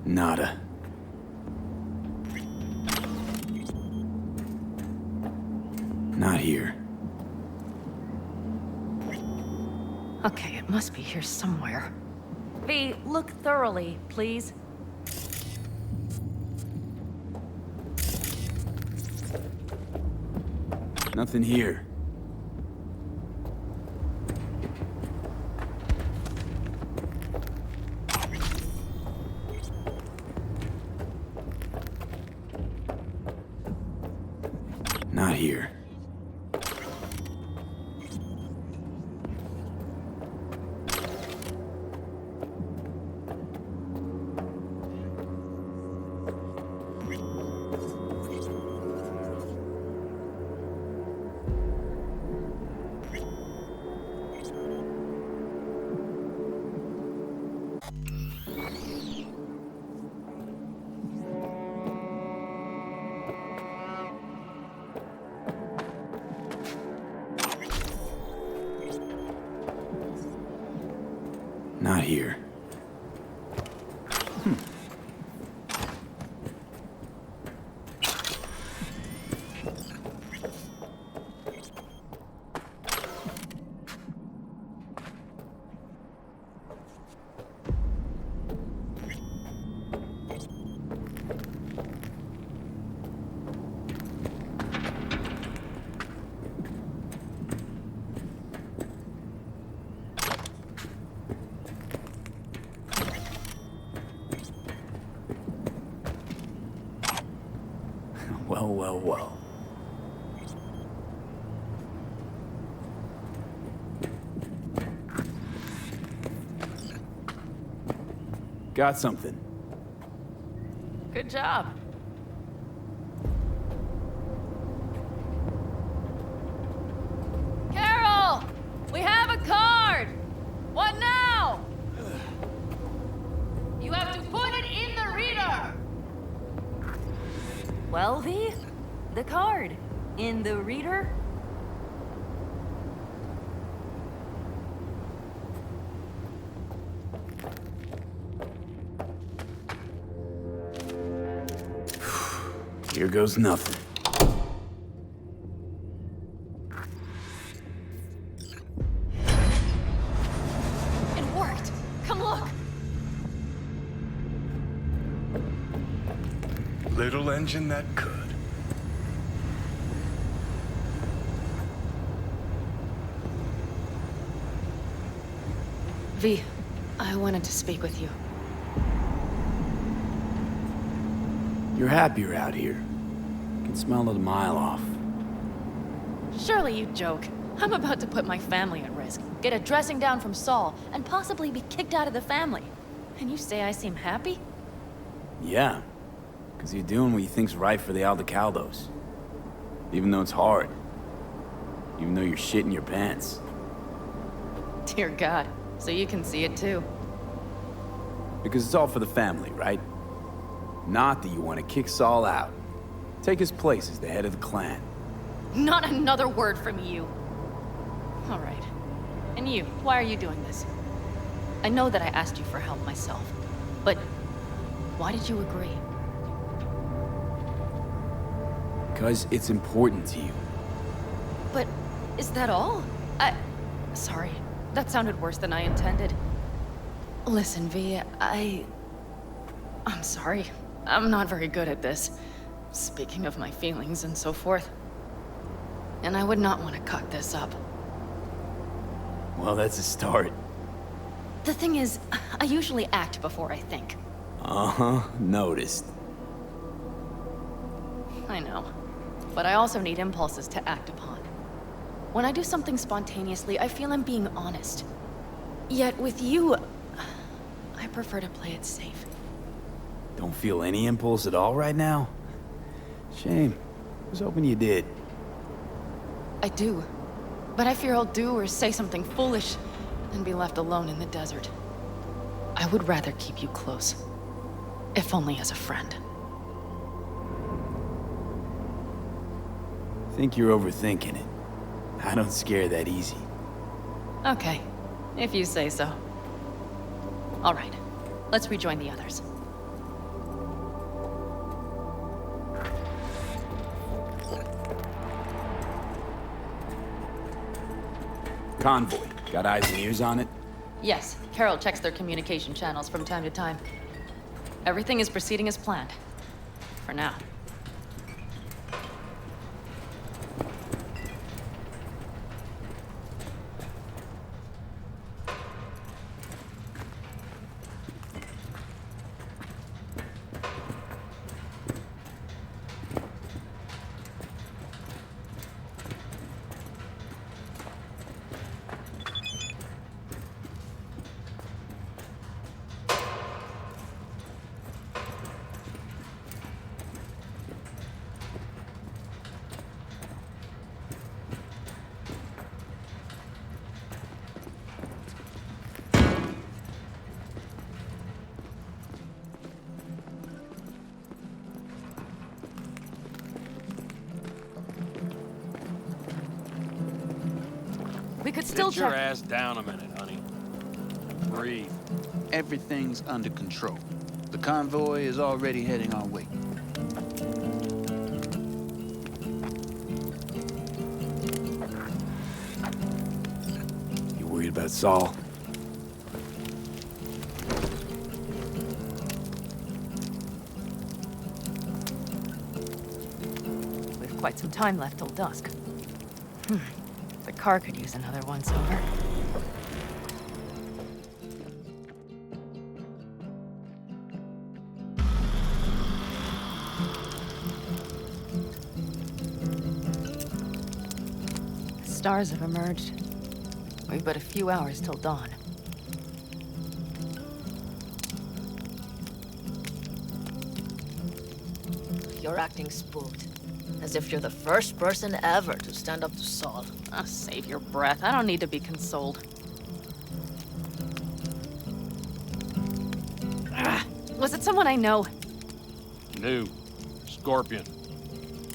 Nada. Not here. Okay, it must be here somewhere. V, look thoroughly, please. Nothing here. Not here. Not here. Well. Got something. Good job. Carol! We have a card! What now? You have to put it in the reader! Well, V, the card. In the reader? Here goes nothing. It worked! Come look! Little engine that could. V, I wanted to speak with you. You're happier out here. You can smell it a mile off. Surely you joke. I'm about to put my family at risk, get a dressing down from Saul, and possibly be kicked out of the family. And you say I seem happy? Yeah, because you're doing what you think's right for the Aldecaldos. Even though it's hard. Even though you're shitting your pants. Dear God, so you can see it too. Because it's all for the family, right? Not that you want to kick Saul out. Take his place as the head of the clan. Not another word from you. All right. And you, why are you doing this? I know that I asked you for help myself, but why did you agree? Because it's important to you. But is that all? Sorry, that sounded worse than I intended. Listen, V, I'm sorry. I'm not very good at this. Speaking of my feelings and so forth. And I would not want to cut this up. Well, that's a start. The thing is, I usually act before I think. Uh-huh, noticed. I know. But I also need impulses to act upon. When I do something spontaneously, I feel I'm being honest. Yet with you, I prefer to play it safe. Don't feel any impulse at all right now? Shame. I was hoping you did. I do. But I fear I'll do or say something foolish and be left alone in the desert. I would rather keep you close. If only as a friend. Think you're overthinking it. I don't scare that easy. Okay, if you say so. All right, let's rejoin the others. Convoy. Got eyes and ears on it? Yes, Carol checks their communication channels from time to time. Everything is proceeding as planned. For now. We could still Sit your check. ass down a minute, honey. Breathe. Everything's under control. The convoy is already heading our way. You worried about Saul? We've quite some time left till dusk. The car could use another once-over. The stars have emerged. We've but a few hours till dawn. You're acting spooked. As if you're the first person ever to stand up to Saul. Oh, save your breath. I don't need to be consoled. Was it someone I know? New. Scorpion.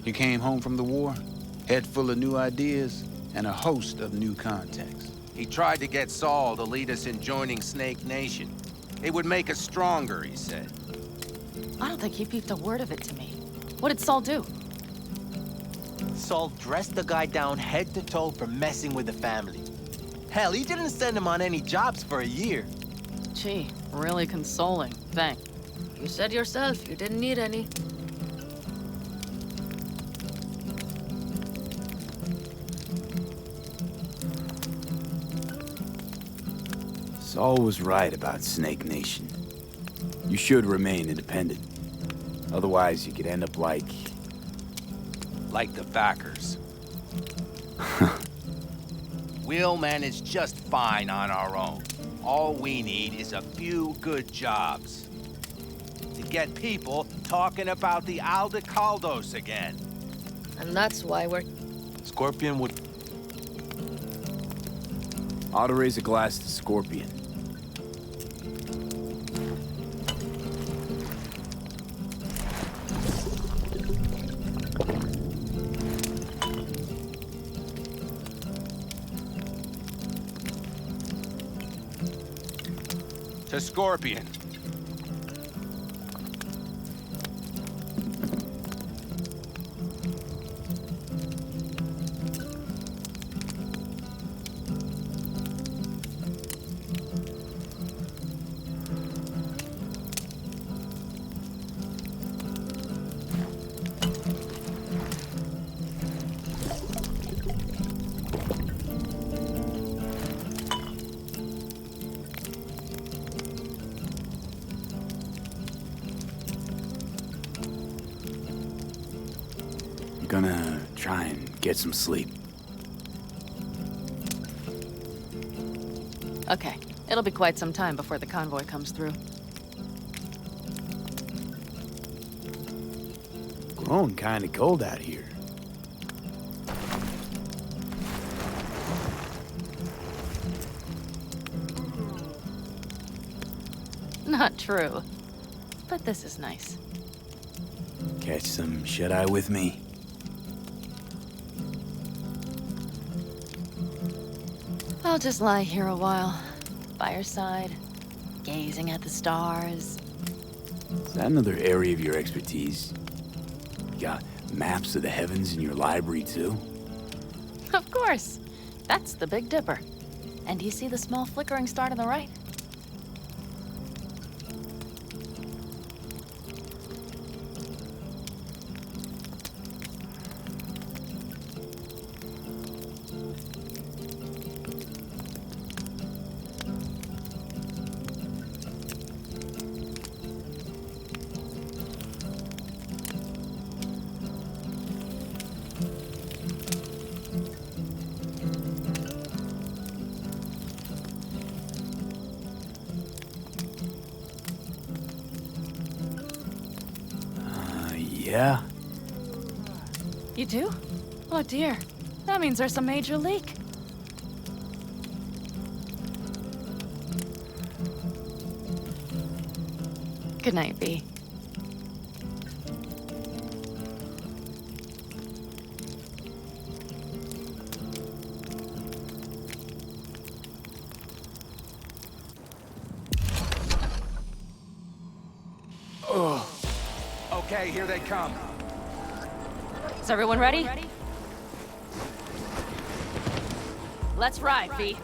You came home from the war, head full of new ideas, and a host of new contacts. He tried to get Saul to lead us in joining Snake Nation. It would make us stronger, he said. I don't think he peeped a word of it to me. What did Saul do? Saul dressed the guy down head to toe for messing with the family. Hell, he didn't send him on any jobs for a year. Gee, really consoling. Thanks. You said yourself you didn't need any. Saul was right about Snake Nation. You should remain independent. Otherwise, you could end up like the Backers. We'll manage just fine on our own. All we need is a few good jobs. To get people talking about the Aldecaldos again. And that's why we're... Scorpion would... Ought to raise a glass to Scorpion. To Scorpion. Gonna try and get some sleep. Okay, it'll be quite some time before the convoy comes through. Growing kinda cold out here. Not true. But this is nice. Catch some shut-eye with me? I'll just lie here a while, by your side, gazing at the stars. Is that another area of your expertise? You got maps of the heavens in your library, too? Of course. That's the Big Dipper. And do you see the small flickering star to the right? Yeah? You do? Oh dear. That means there's a major leak. Good night, B. Okay, here they come. Is everyone ready? Let's ride, V.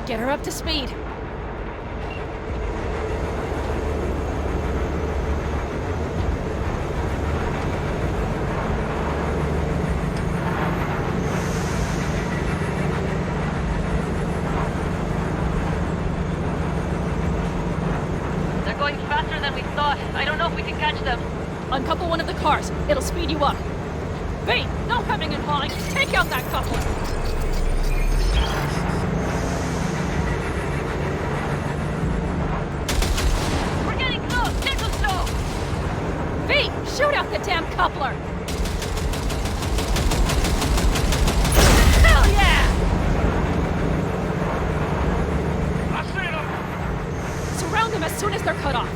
Get her up to speed. They're going faster than we thought. I don't know if we can catch them. Uncouple one of the cars. It'll speed you up. V, no hemming and hawing. Take out that coupler. Shoot out the damn coupler! Hell yeah! I see them! Surround them as soon as they're cut off.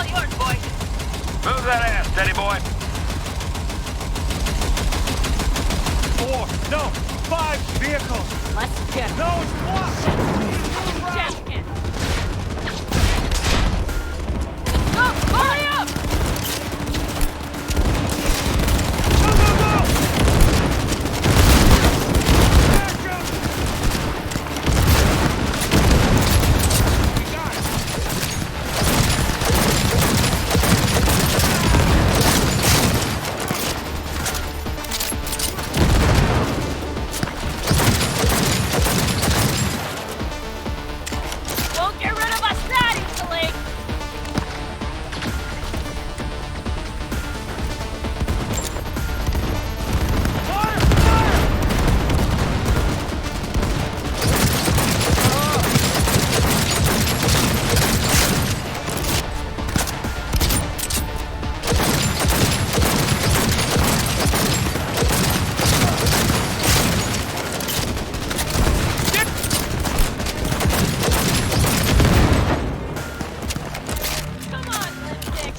all yours, boy. Move that ass, steady boy. 4, no, 5 vehicles. Let's get No, it's blocked. Jack in. Go, hurry up! Go, go, go! Back up! We got it. Won't get rid of us that easily! Come on, lipstick!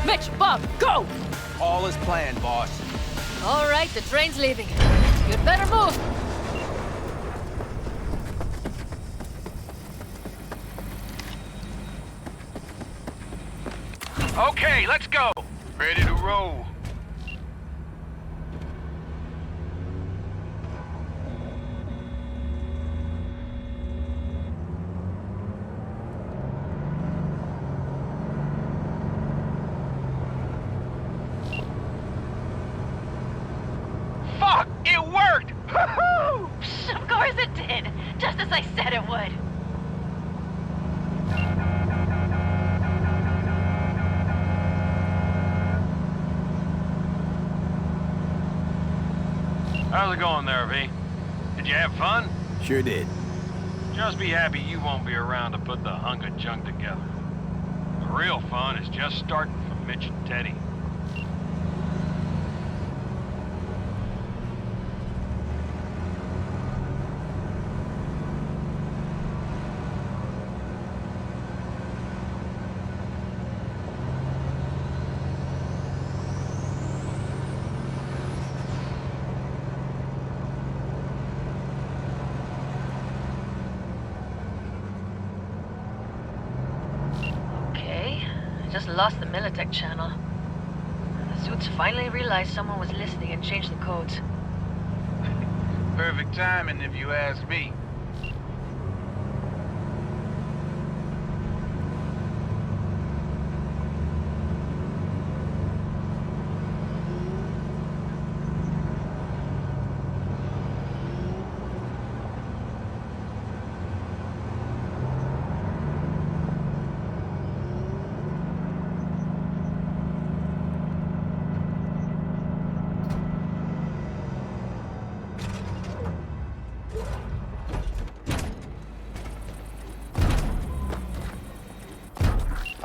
Mitch, Bob, go! All is planned, boss. All right, the train's leaving. You'd better move. Okay, let's go. Ready to roll. Fuck! It worked! Woohoo! Of course it did. Just as I said it would. How's it going there, V? Did you have fun? Sure did. Just be happy you won't be around to put the hunk of junk together. The real fun is just starting for Mitch and Teddy. Okay, I just lost the Militech channel. The suits finally realized someone was listening and changed the codes. Perfect timing if you ask me.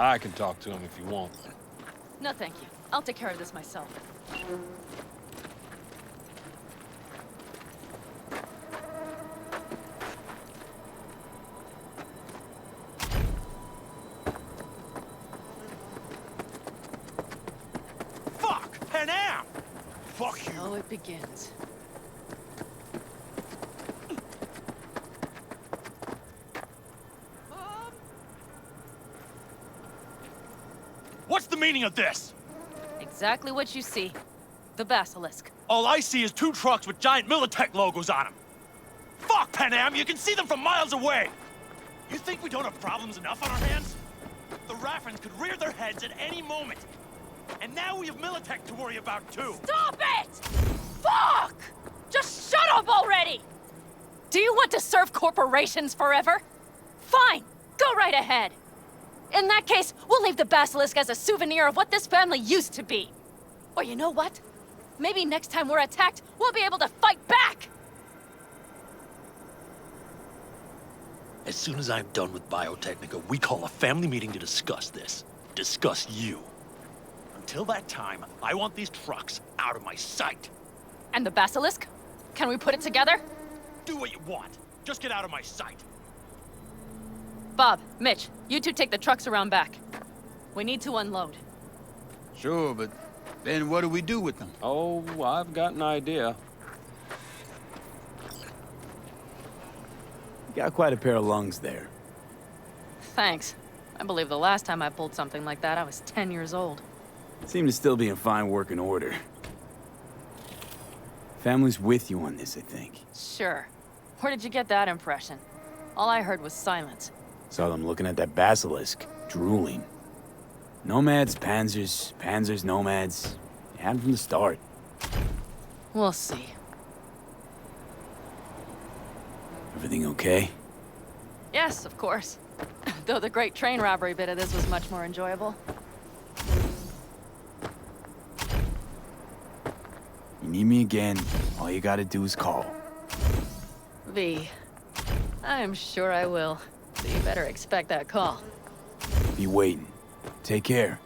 I can talk to him if you want. No, thank you. I'll take care of this myself. Fuck! Panam! Fuck you! So it begins. What's the meaning of this? Exactly what you see. The Basilisk. All I see is 2 trucks with giant Militech logos on them. Fuck, Panam! You can see them from miles away! You think we don't have problems enough on our hands? The Raffens could rear their heads at any moment. And now we have Militech to worry about, too. Stop it! Fuck! Just shut up already! Do you want to serve corporations forever? Fine, go right ahead. In that case, we'll leave the Basilisk as a souvenir of what this family used to be. Or you know what? Maybe next time we're attacked, we'll be able to fight back! As soon as I'm done with Biotechnica, we call a family meeting to discuss this. Discuss you. Until that time, I want these trucks out of my sight. And the basilisk? Can we put it together? Do what you want. Just get out of my sight. Bob, Mitch, you two take the trucks around back. We need to unload. Sure, but then what do we do with them? Oh, I've got an idea. You got quite a pair of lungs there. Thanks. I believe the last time I pulled something like that, I was 10 years old. Seem to still be in fine working order. Family's with you on this, I think. Sure. Where did you get that impression? All I heard was silence. Saw them looking at that basilisk, drooling. Nomads, panzers, panzers, nomads. You had them from the start. We'll see. Everything okay? Yes, of course. Though the great train robbery bit of this was much more enjoyable. You need me again, all you gotta do is call. V. I'm sure I will. So you better expect that call. Be waiting. Take care.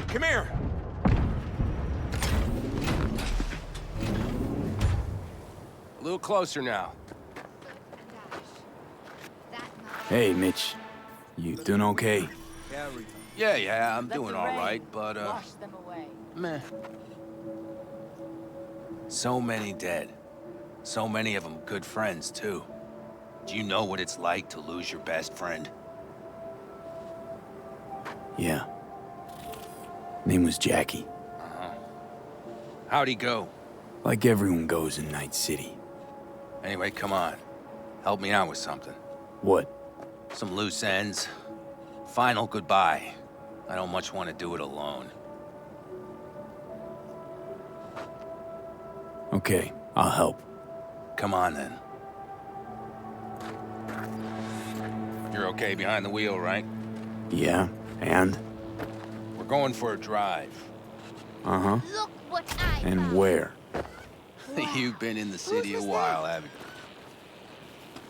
Come here! A little closer now. Hey, Mitch. You doing okay? Yeah, I'm doing all right, but, meh. So many dead. So many of them good friends, too. Do you know what it's like to lose your best friend? Yeah. Name was Jackie. How'd he go? Like everyone goes in Night City. Anyway, come on. Help me out with something. What? Some loose ends. Final goodbye. I don't much want to do it alone. Okay, I'll help. Come on, then. You're okay behind the wheel, right? Yeah, and? We're going for a drive. Uh-huh. Look what I And found. where? You've been in the city a while, haven't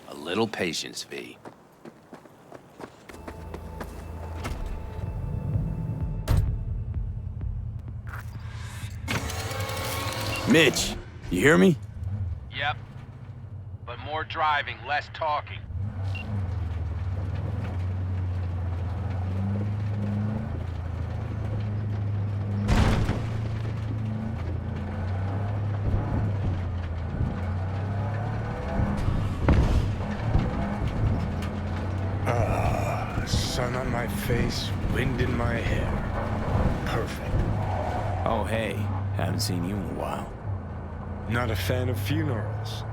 you? A little patience, V. Mitch, you hear me? Yep. But more driving, less talking. Sun on my face, wind in my hair. Perfect. Oh, hey. Haven't seen you in a while. Not a fan of funerals.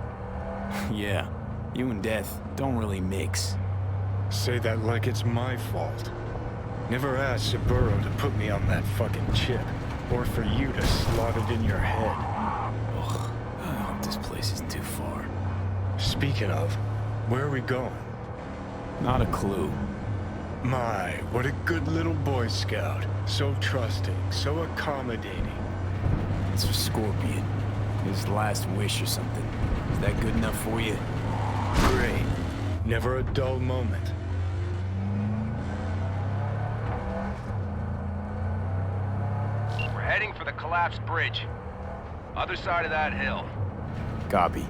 Yeah. You and death don't really mix. Say that like it's my fault. Never asked Saburo to put me on that fucking chip, or for you to slot it in your head. Ugh, I hope this place isn't too far. Speaking of, where are we going? Not a clue. My, what a good little Boy Scout. So trusting, so accommodating. It's for Scorpion. His last wish or something. Is that good enough for you? Great. Never a dull moment. heading for the collapsed bridge. Other side of that hill. Copy.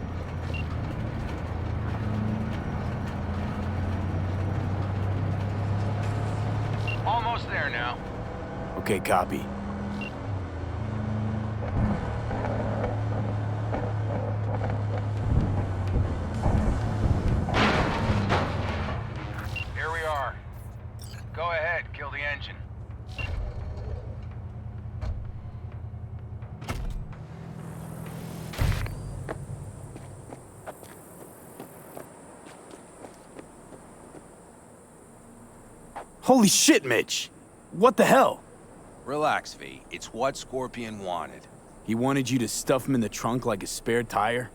Almost there now. Okay, copy. Here we are. Go ahead, kill the engine. Holy shit, Mitch! What the hell? Relax, V. It's what Scorpion wanted. He wanted you to stuff him in the trunk like a spare tire?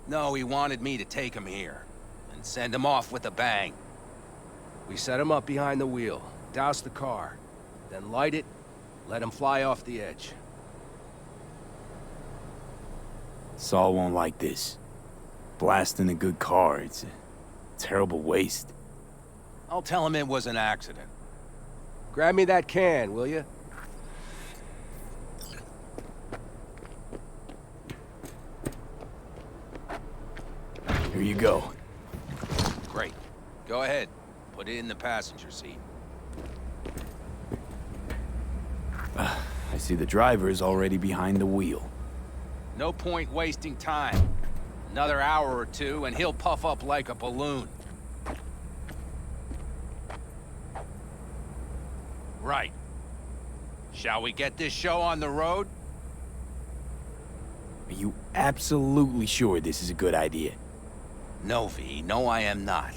No, he wanted me to take him here and send him off with a bang. We set him up behind the wheel, douse the car, then light it, let him fly off the edge. Saul won't like this. Blasting a good car, it's a terrible waste. I'll tell him it was an accident. Grab me that can, will you? Here you go. Great. Go ahead. Put it in the passenger seat. I see the driver is already behind the wheel. No point wasting time. Another hour or two, and he'll puff up like a balloon. Right. Shall we get this show on the road? Are you absolutely sure this is a good idea? No, V. No, I am not.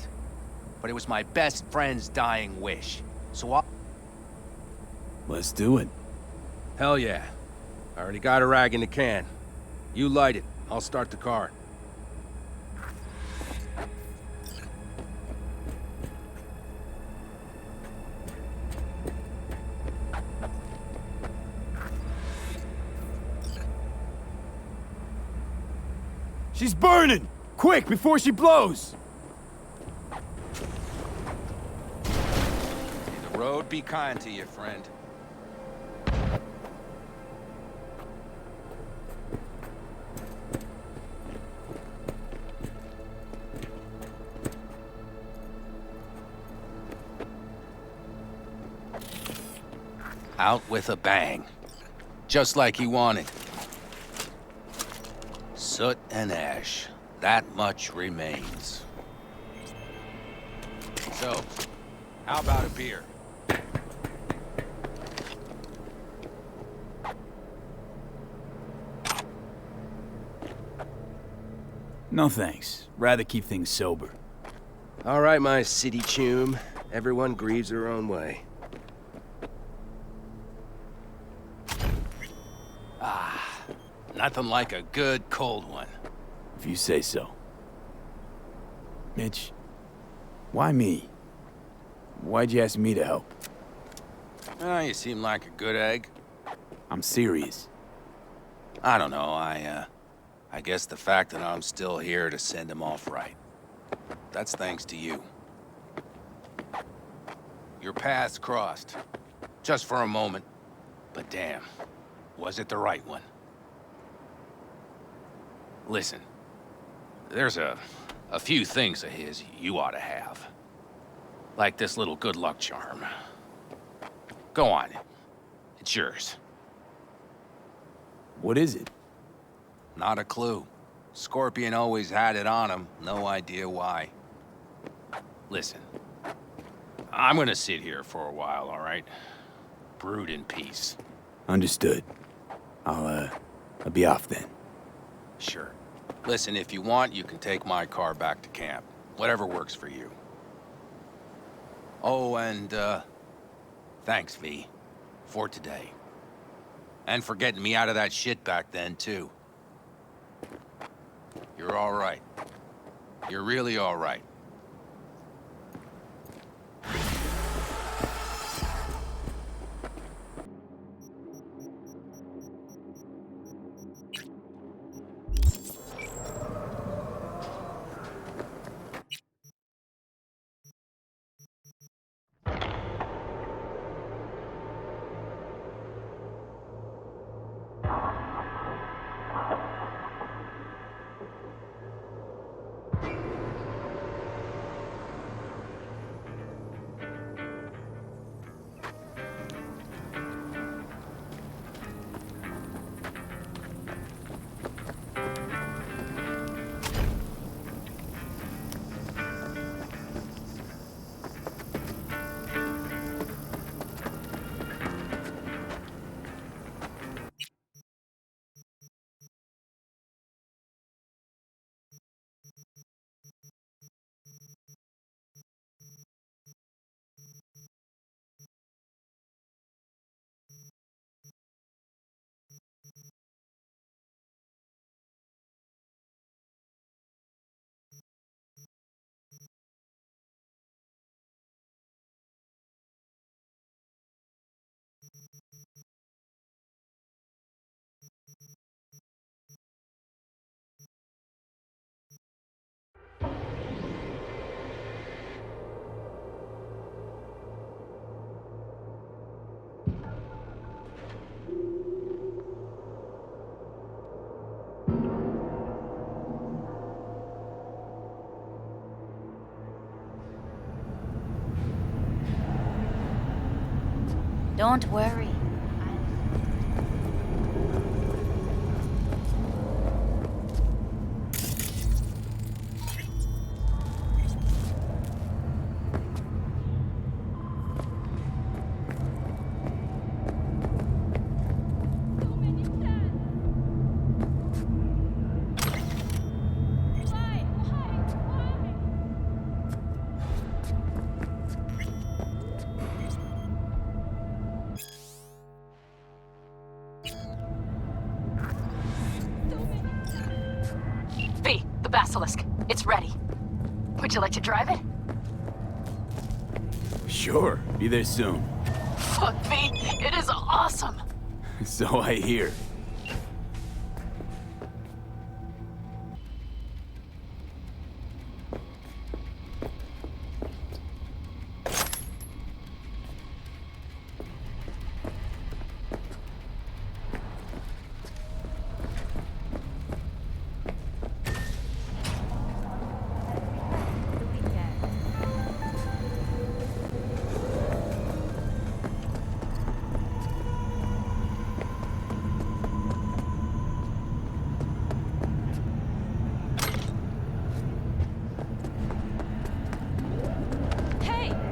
But it was my best friend's dying wish. So I'll... Let's do it. Hell yeah. I already got a rag in the can. You light it. I'll start the car. She's burning! Quick, before she blows! May the road be kind to you, friend. Out with a bang. Just like he wanted. Soot and ash. That much remains. So, how about a beer? No thanks. Rather keep things sober. All right, my city chum. Everyone grieves their own way. Nothing like a good cold one. If you say so. Mitch, why me? Why'd you ask me to help? You seem like a good egg. I'm serious. I don't know, I guess the fact that I'm still here to send him off right. That's thanks to you. Your paths crossed. Just for a moment. But damn, was it the right one? Listen, there's a few things of his you ought to have. Like this little good luck charm. Go on, it's yours. What is it? Not a clue. Scorpion always had it on him, no idea why. Listen, I'm gonna sit here for a while, all right? Brood in peace. Understood. I'll be off then. Sure. Listen, if you want, you can take my car back to camp. Whatever works for you. Oh, and, thanks, V. For today. And for getting me out of that shit back then, too. You're all right. You're really all right. Don't worry. V, the Basilisk. It's ready. Would you like to drive it? Sure, be there soon. Fuck, V, it is awesome. So I hear.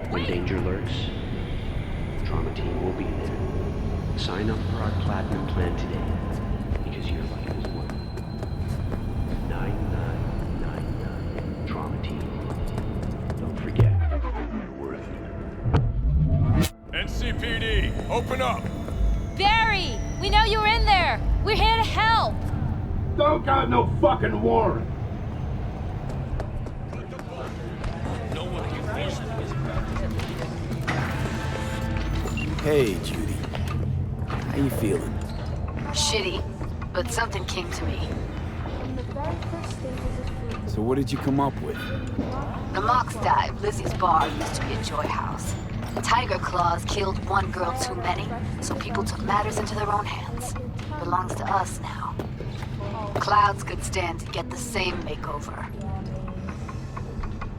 When danger lurks, Trauma Team will be there. Sign up for our Platinum plan today, because your life is worth 9999 Trauma Team. Don't forget, you're worth it. NCPD, open up! Barry! We know you're in there! We're here to help! Don't got no fucking warrant! Hey, Judy. How you feeling? Shitty, but something came to me. So what did you come up with? The Mox Dive, Lizzie's bar, used to be a joy house. Tiger Claws killed one girl too many, so people took matters into their own hands. Belongs to us now. Clouds could stand to get the same makeover.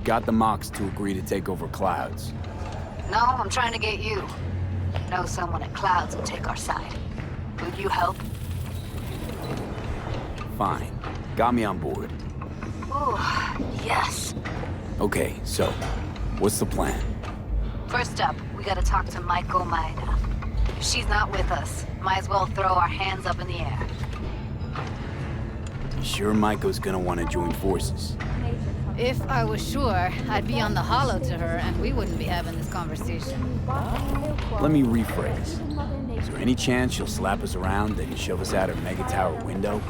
Got the Mox to agree to take over Clouds. No, I'm trying to get you. Know someone at Clouds will take our side. Will you help? Fine. Got me on board. Ooh, yes. Okay, so, what's the plan? First up, we gotta talk to Maiko Maeda. If she's not with us, might as well throw our hands up in the air. You sure Maiko's gonna want to join forces? If I was sure, I'd be on the hollow to her and we wouldn't be having this conversation. Let me rephrase. Is there any chance she'll slap us around and shove us out her mega tower window?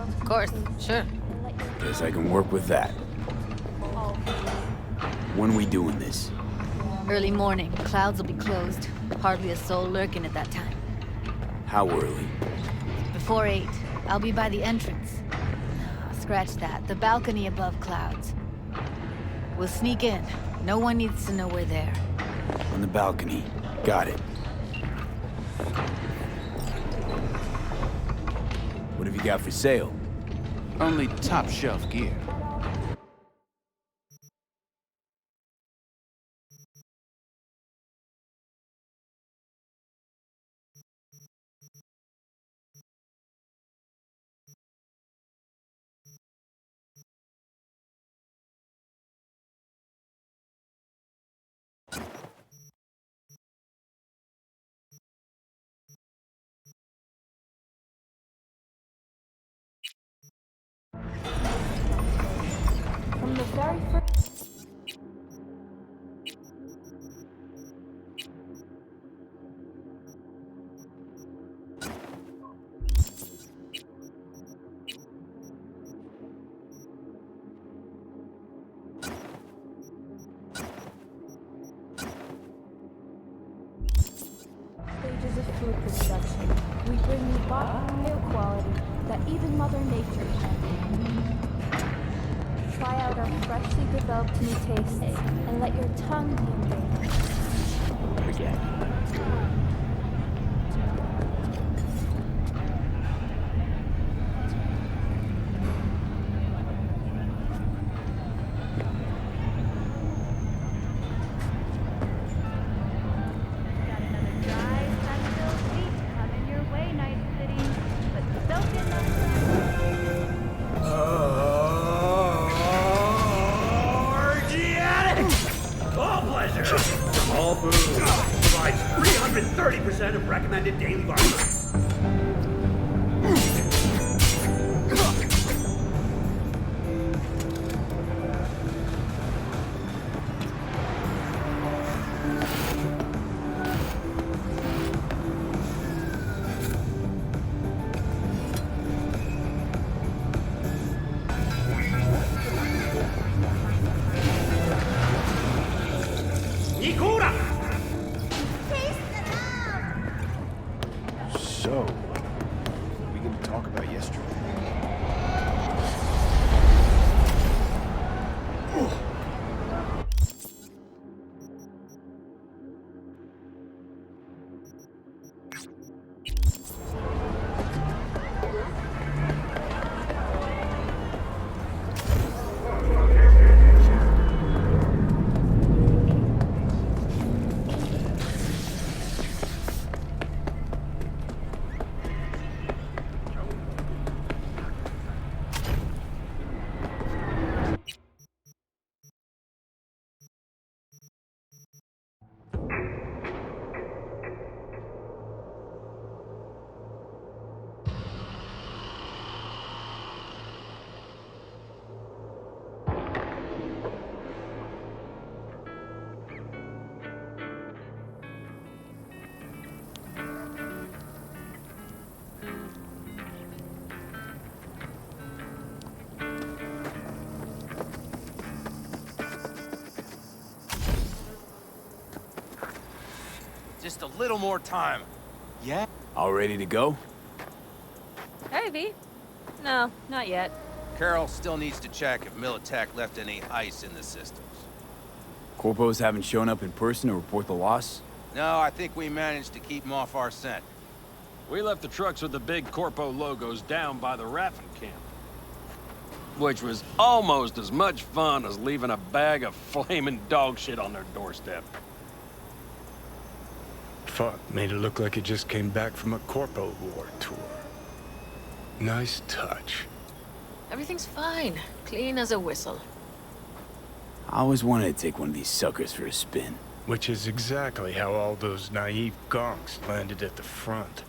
Of course, sure. Guess I can work with that. When we doing this? Early morning, Clouds will be closed. Hardly a soul lurking at that time. How early? Before 8, I'll be by the entrance. Scratch that, the balcony above Clouds. We'll sneak in. No one needs to know we're there. On the balcony. Got it. What have you got for sale? Only top shelf gear. From the very first... stages of food production, we bring you bottom air quality that even Mother Nature can. Try out our freshly developed new tastes and let your tongue be embraced. Forget. recommended daily varmint. So, we gonna talk about yesterday? Just a little more time. Yeah? All ready to go? Hey, V. No, not yet. Carol still needs to check if Militech left any ice in the systems. Corpos haven't shown up in person to report the loss? No, I think we managed to keep them off our scent. We left the trucks with the big Corpo logos down by the Raffen camp. Which was almost as much fun as leaving a bag of flaming dog shit on their doorstep. Fuck, made it look like it just came back from a Corpo War tour. Nice touch. Everything's fine. Clean as a whistle. I always wanted to take one of these suckers for a spin. Which is exactly how all those naive gonks landed at the front.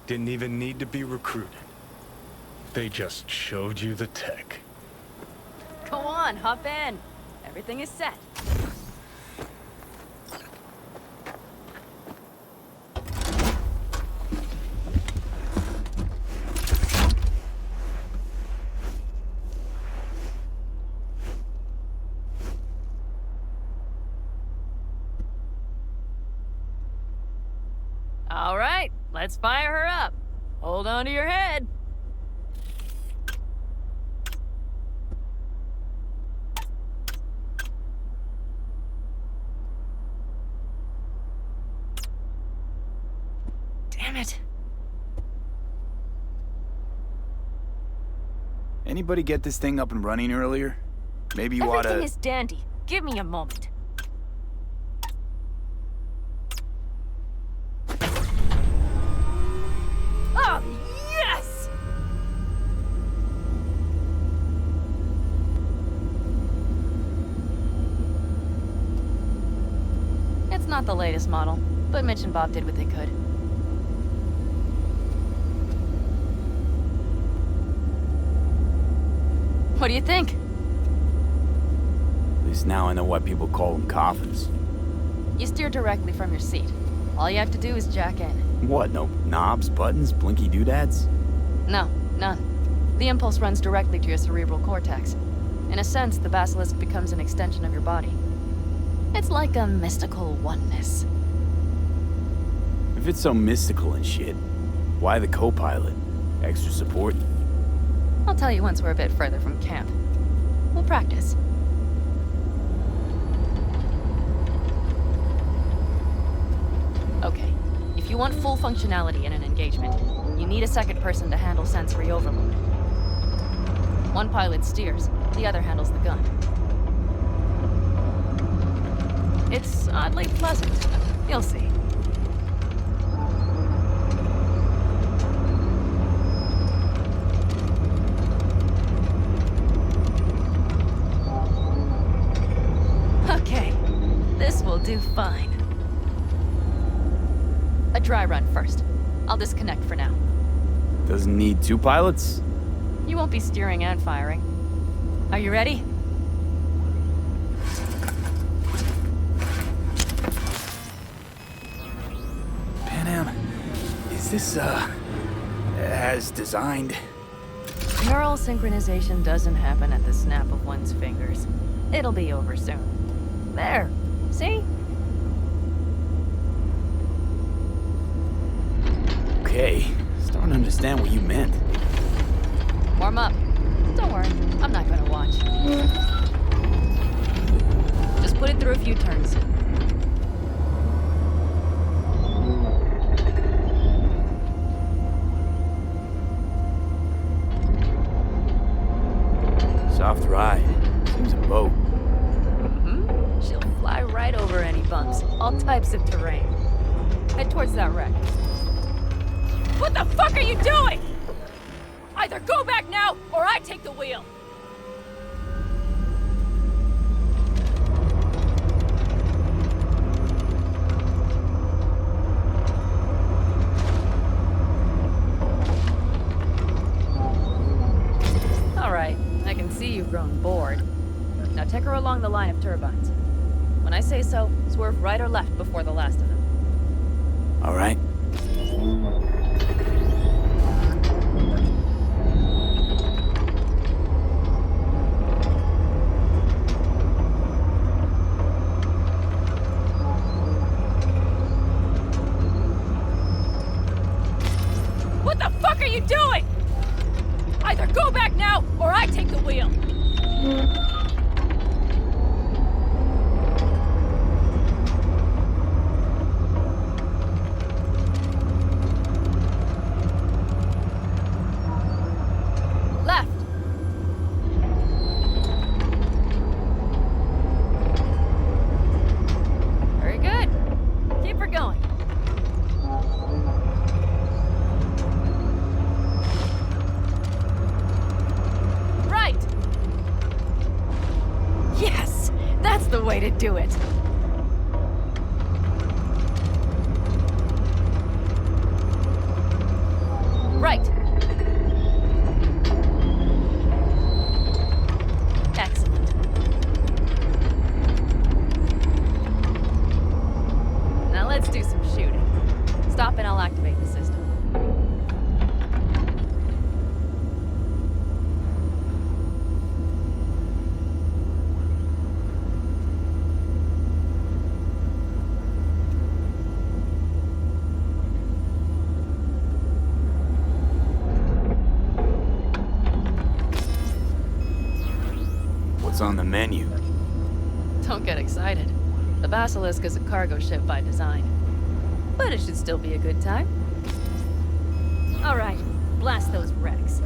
Didn't even need to be recruited. They just showed you the tech. Go on, hop in. Everything is set. All right, let's fire her up. Hold on to your head. Damn it. Anybody get this thing up and running earlier? Maybe you oughta... Everything is dandy. Give me a moment. Oh, yes! It's not the latest model, but Mitch and Bob did what they could. What do you think? At least now I know why people call them coffins. You steer directly from your seat. All you have to do is jack in. What, no knobs, buttons, blinky doodads? No, none. The impulse runs directly to your cerebral cortex. In a sense, the basilisk becomes an extension of your body. It's like a mystical oneness. If it's so mystical and shit, why the co-pilot? Extra support? I'll tell you once we're a bit further from camp. We'll practice. Okay, if you want full functionality in an engagement, you need a second person to handle sensory overload. One pilot steers, the other handles the gun. It's oddly pleasant. You'll see. Okay, this will do fine. dry run first. I'll disconnect for now. Doesn't need 2 pilots? You won't be steering and firing. Are you ready? Panam, is this, as designed? Neural synchronization doesn't happen at the snap of one's fingers. It'll be over soon. There. See? Okay, starting to understand what you meant. Warm up. Don't worry, I'm not gonna watch. Just put it through a few turns. Soft ride. Seems a boat. Mm-hmm. She'll fly right over any bumps. All types of terrain. Head towards that wreck. What the fuck are you doing? Either go back now, or I take the wheel! Alright, I can see you've grown bored. Now take her along the line of turbines. When I say so, swerve right or left before the last of them. Alright. What the fuck are you doing? Either go back now, or I take the wheel! Left! Very good. Keep her going. Yes! That's the way to do it! Right! Excellent. Now let's do some shooting. Stop and I'll activate the system. What's on the menu? Don't get excited. The Basilisk is a cargo ship by design. But it should still be a good time. All right, blast those wrecks.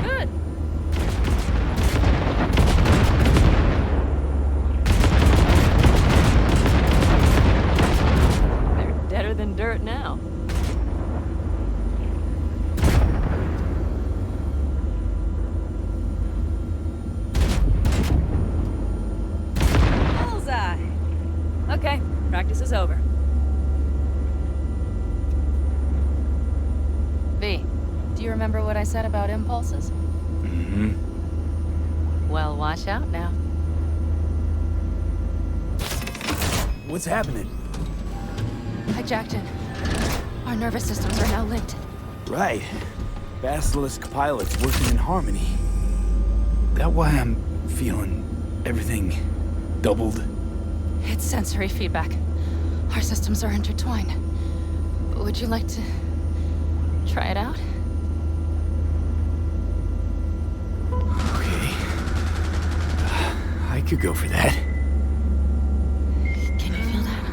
Good. They're deader than dirt now. Okay, practice is over. V, do you remember what I said about impulses? Mm-hmm. Well, watch out now. What's happening? I jacked in. Our nervous systems are now linked. Right. Basilisk pilots working in harmony. That why I'm feeling everything doubled? It's sensory feedback. Our systems are intertwined. Would you like to try it out? Okay. I could go for that. Can you feel that?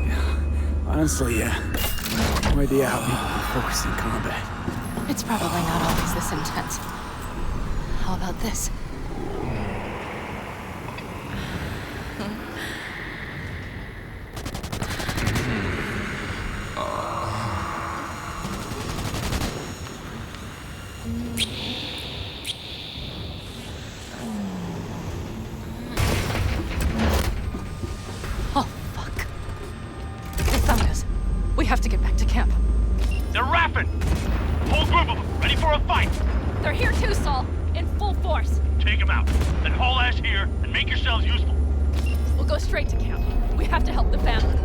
Yeah. Honestly, no idea how people can focus in combat. It's probably not always this intense. How about this? have to get back to camp. They're rapping! Whole group of them, ready for a fight! They're here too, Saul. In full force. Take them out, then haul ass here and make yourselves useful. We'll go straight to camp. We have to help the family.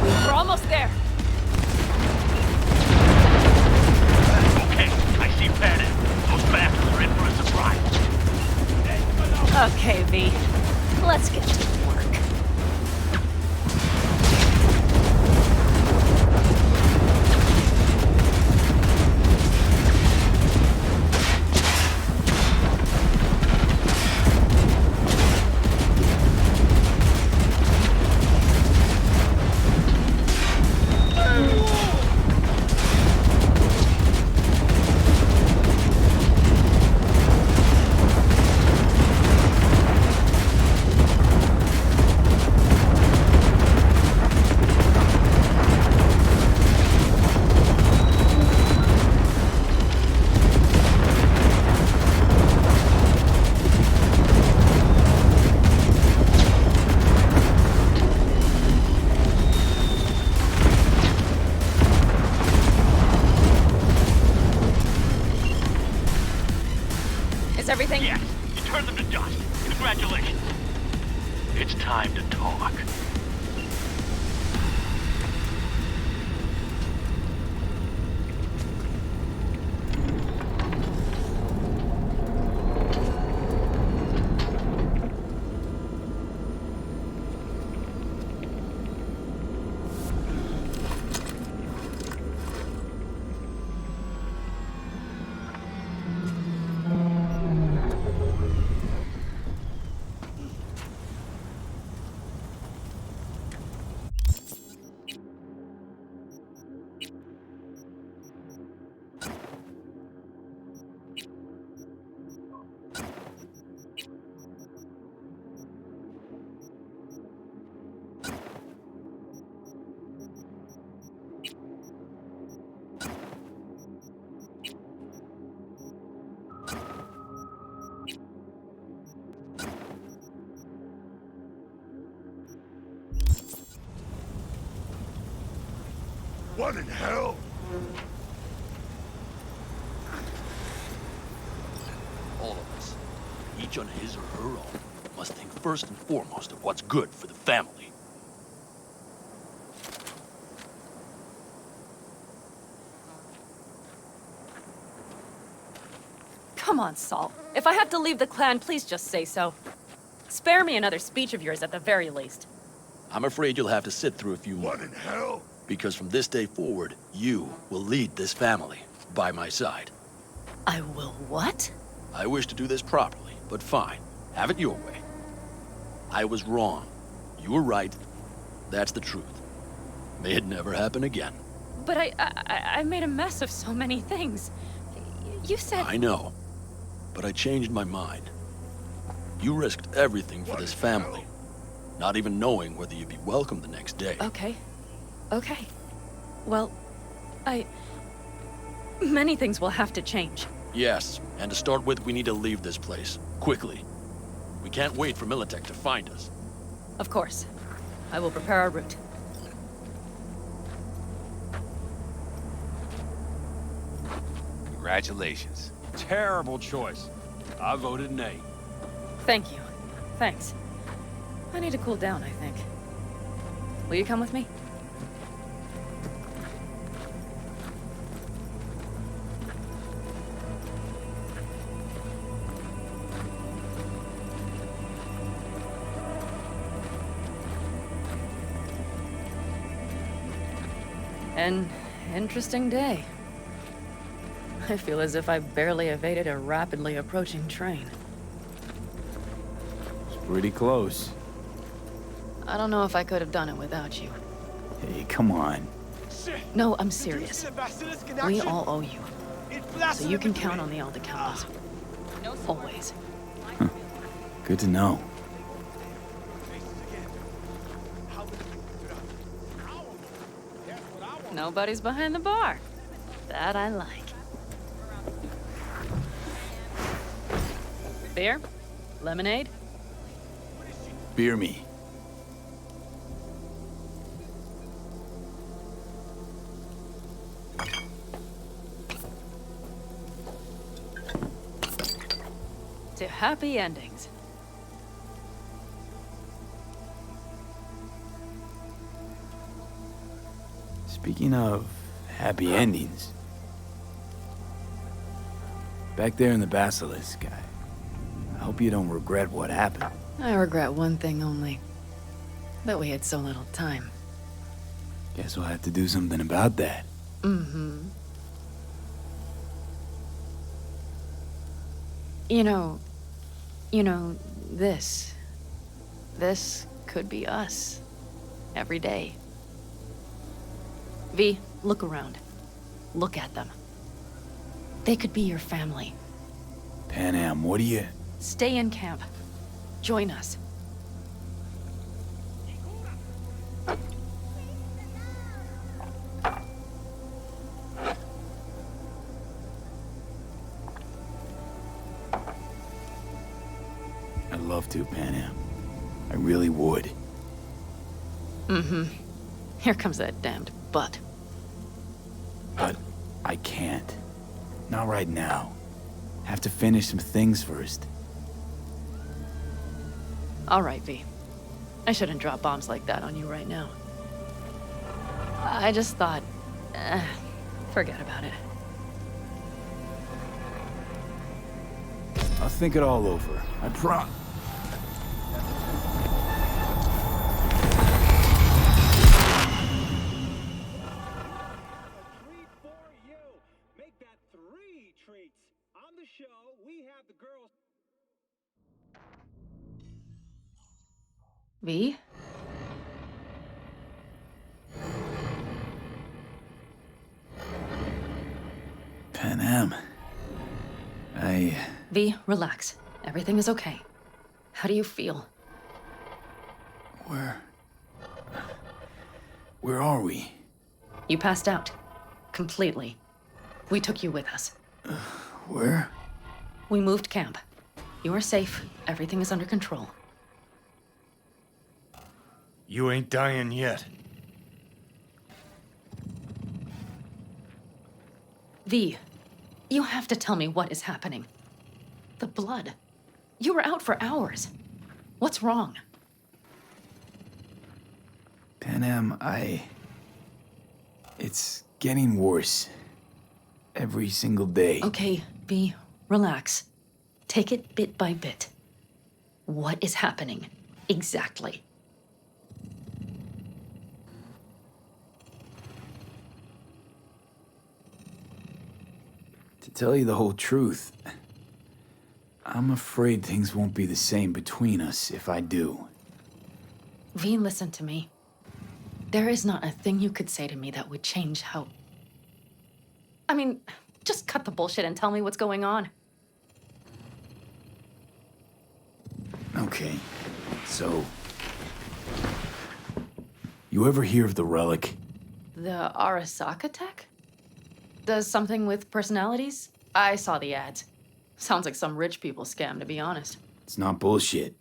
We're almost there. Okay, I see Panam. Those bastards are in for a surprise. Okay, V. Let's get to work. Everything? Yes, you turned them to dust. Congratulations. It's time to talk. What in hell? All of us, each on his or her own, must think first and foremost of what's good for the family. Come on, Saul. If I have to leave the clan, please just say so. Spare me another speech of yours at the very least. I'm afraid you'll have to sit through a few more. What in hell? Because from this day forward, you will lead this family by my side. I will what? I wish to do this properly, but fine. Have it your way. I was wrong. You were right. That's the truth. May it never happen again. But I made a mess of so many things. You said... I know. But I changed my mind. You risked everything for this family. Not even knowing whether you'd be welcome the next day. Okay. Okay. Well, many things will have to change. Yes, and to start with, we need to leave this place. Quickly. We can't wait for Militech to find us. Of course. I will prepare our route. Congratulations. Terrible choice. I voted nay. Thank you. Thanks. I need to cool down, I think. Will you come with me? An interesting day. I feel as if I barely evaded a rapidly approaching train. It's pretty close. I don't know if I could have done it without you. Hey, come on. No, I'm serious. We all owe you. So you can count on the Aldecampos. Always. Huh. Good to know. Nobody's behind the bar. That I like. Beer? Lemonade? Beer me. To happy endings. Speaking of happy endings, back there in the Basilisk, I hope you don't regret what happened. I regret one thing only. That we had so little time. Guess we'll have to do something about that. Mm-hmm. You know, this could be us. Every day. V, look around. Look at them. They could be your family. Panam, what do you... Stay in camp. Join us. I'd love to, Panam. I really would. Mm-hmm. Here comes that damned butt. But I can't. Not right now. Have to finish some things first. All right, V. I shouldn't drop bombs like that on you right now. I just thought... forget about it. I'll think it all over. I promise. V? Panam. V, relax. Everything is okay. How do you feel? Where are we? You passed out. Completely. We took you with us. Where? We moved camp. You are safe. Everything is under control. You ain't dying yet. V, you have to tell me what is happening. The blood. You were out for hours. What's wrong? Panam, it's getting worse. Every single day. Okay, V, relax. Take it bit by bit. What is happening? Exactly. To tell you the whole truth, I'm afraid things won't be the same between us if I do. V, listen to me. There is not a thing you could say to me that would change how... I mean, just cut the bullshit and tell me what's going on. Okay, so... You ever hear of the relic? The Arasaka tech? Does something with personalities? I saw the ads. Sounds like some rich people scam, to be honest. It's not bullshit.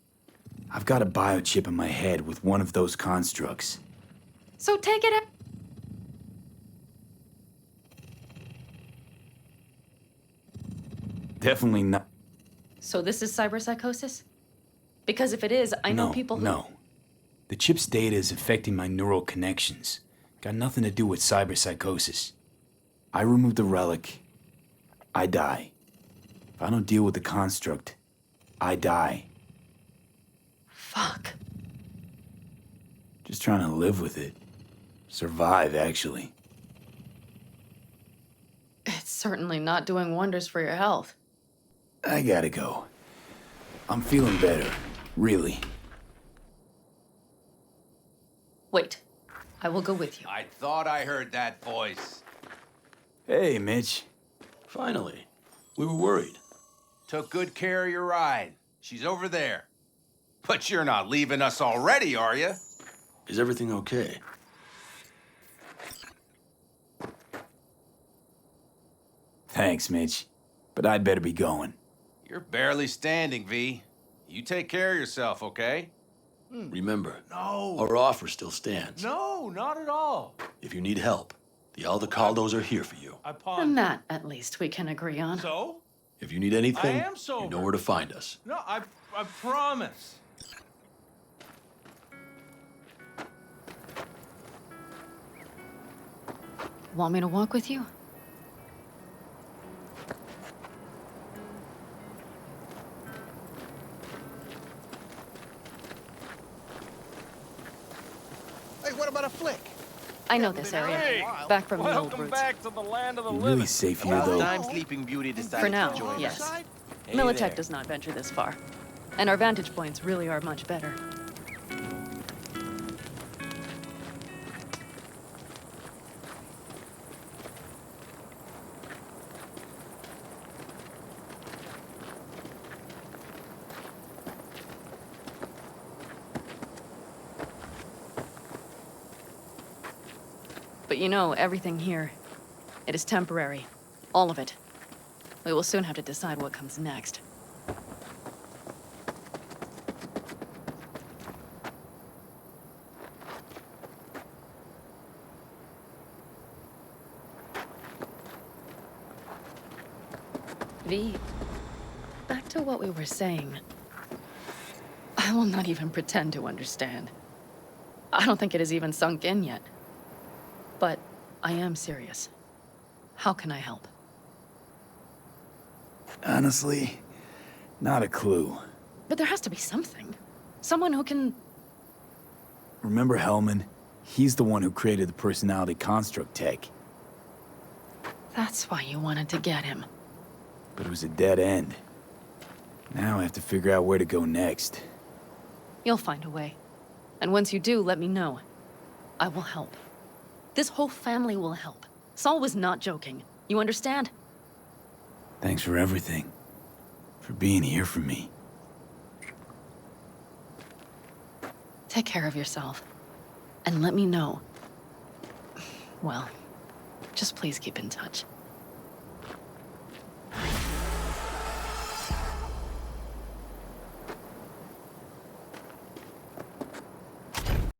I've got a biochip in my head with one of those constructs. So take it out. Definitely not. So this is cyberpsychosis? Because if it is, I know people who... No. The chip's data is affecting my neural connections. Got nothing to do with cyberpsychosis. I remove the relic, I die. If I don't deal with the construct, I die. Fuck. Just trying to live with it. Survive, actually. It's certainly not doing wonders for your health. I gotta go. I'm feeling better, really. Wait, I will go with you. I thought I heard that voice. Hey, Mitch. Finally. We were worried. Took good care of your ride. She's over there. But you're not leaving us already, are you? Is everything okay? Thanks, Mitch. But I'd better be going. You're barely standing, V. You take care of yourself, okay? Remember, No. our offer still stands. No, not at all. If you need help, the Aldecaldos are here for you. I paused. And that, at least, we can agree on. So? If you need anything, I am sober. you know where to find us. No, I promise. Want me to walk with you? Hey, what about a flick? I know this area. Hey, Back from the old welcome roots. back to the land of the You're living. really safe here, though. Time Sleeping Beauty decided For now, to join yes. us. Hey Militech there. does not venture this far. And our vantage points really are much better. But you know, everything here, it is temporary. All of it. We will soon have to decide what comes next. V, back to what we were saying. I will not even pretend to understand. I don't think it has even sunk in yet. But I am serious. How can I help? Honestly, not a clue. But there has to be something. Someone who can... Remember Hellman? He's the one who created the personality construct tech. That's why you wanted to get him. But it was a dead end. Now I have to figure out where to go next. You'll find a way. And once you do, let me know. I will help. This whole family will help. Saul was not joking. You understand? Thanks for everything. For being here for me. Take care of yourself. And let me know. Well, just please keep in touch.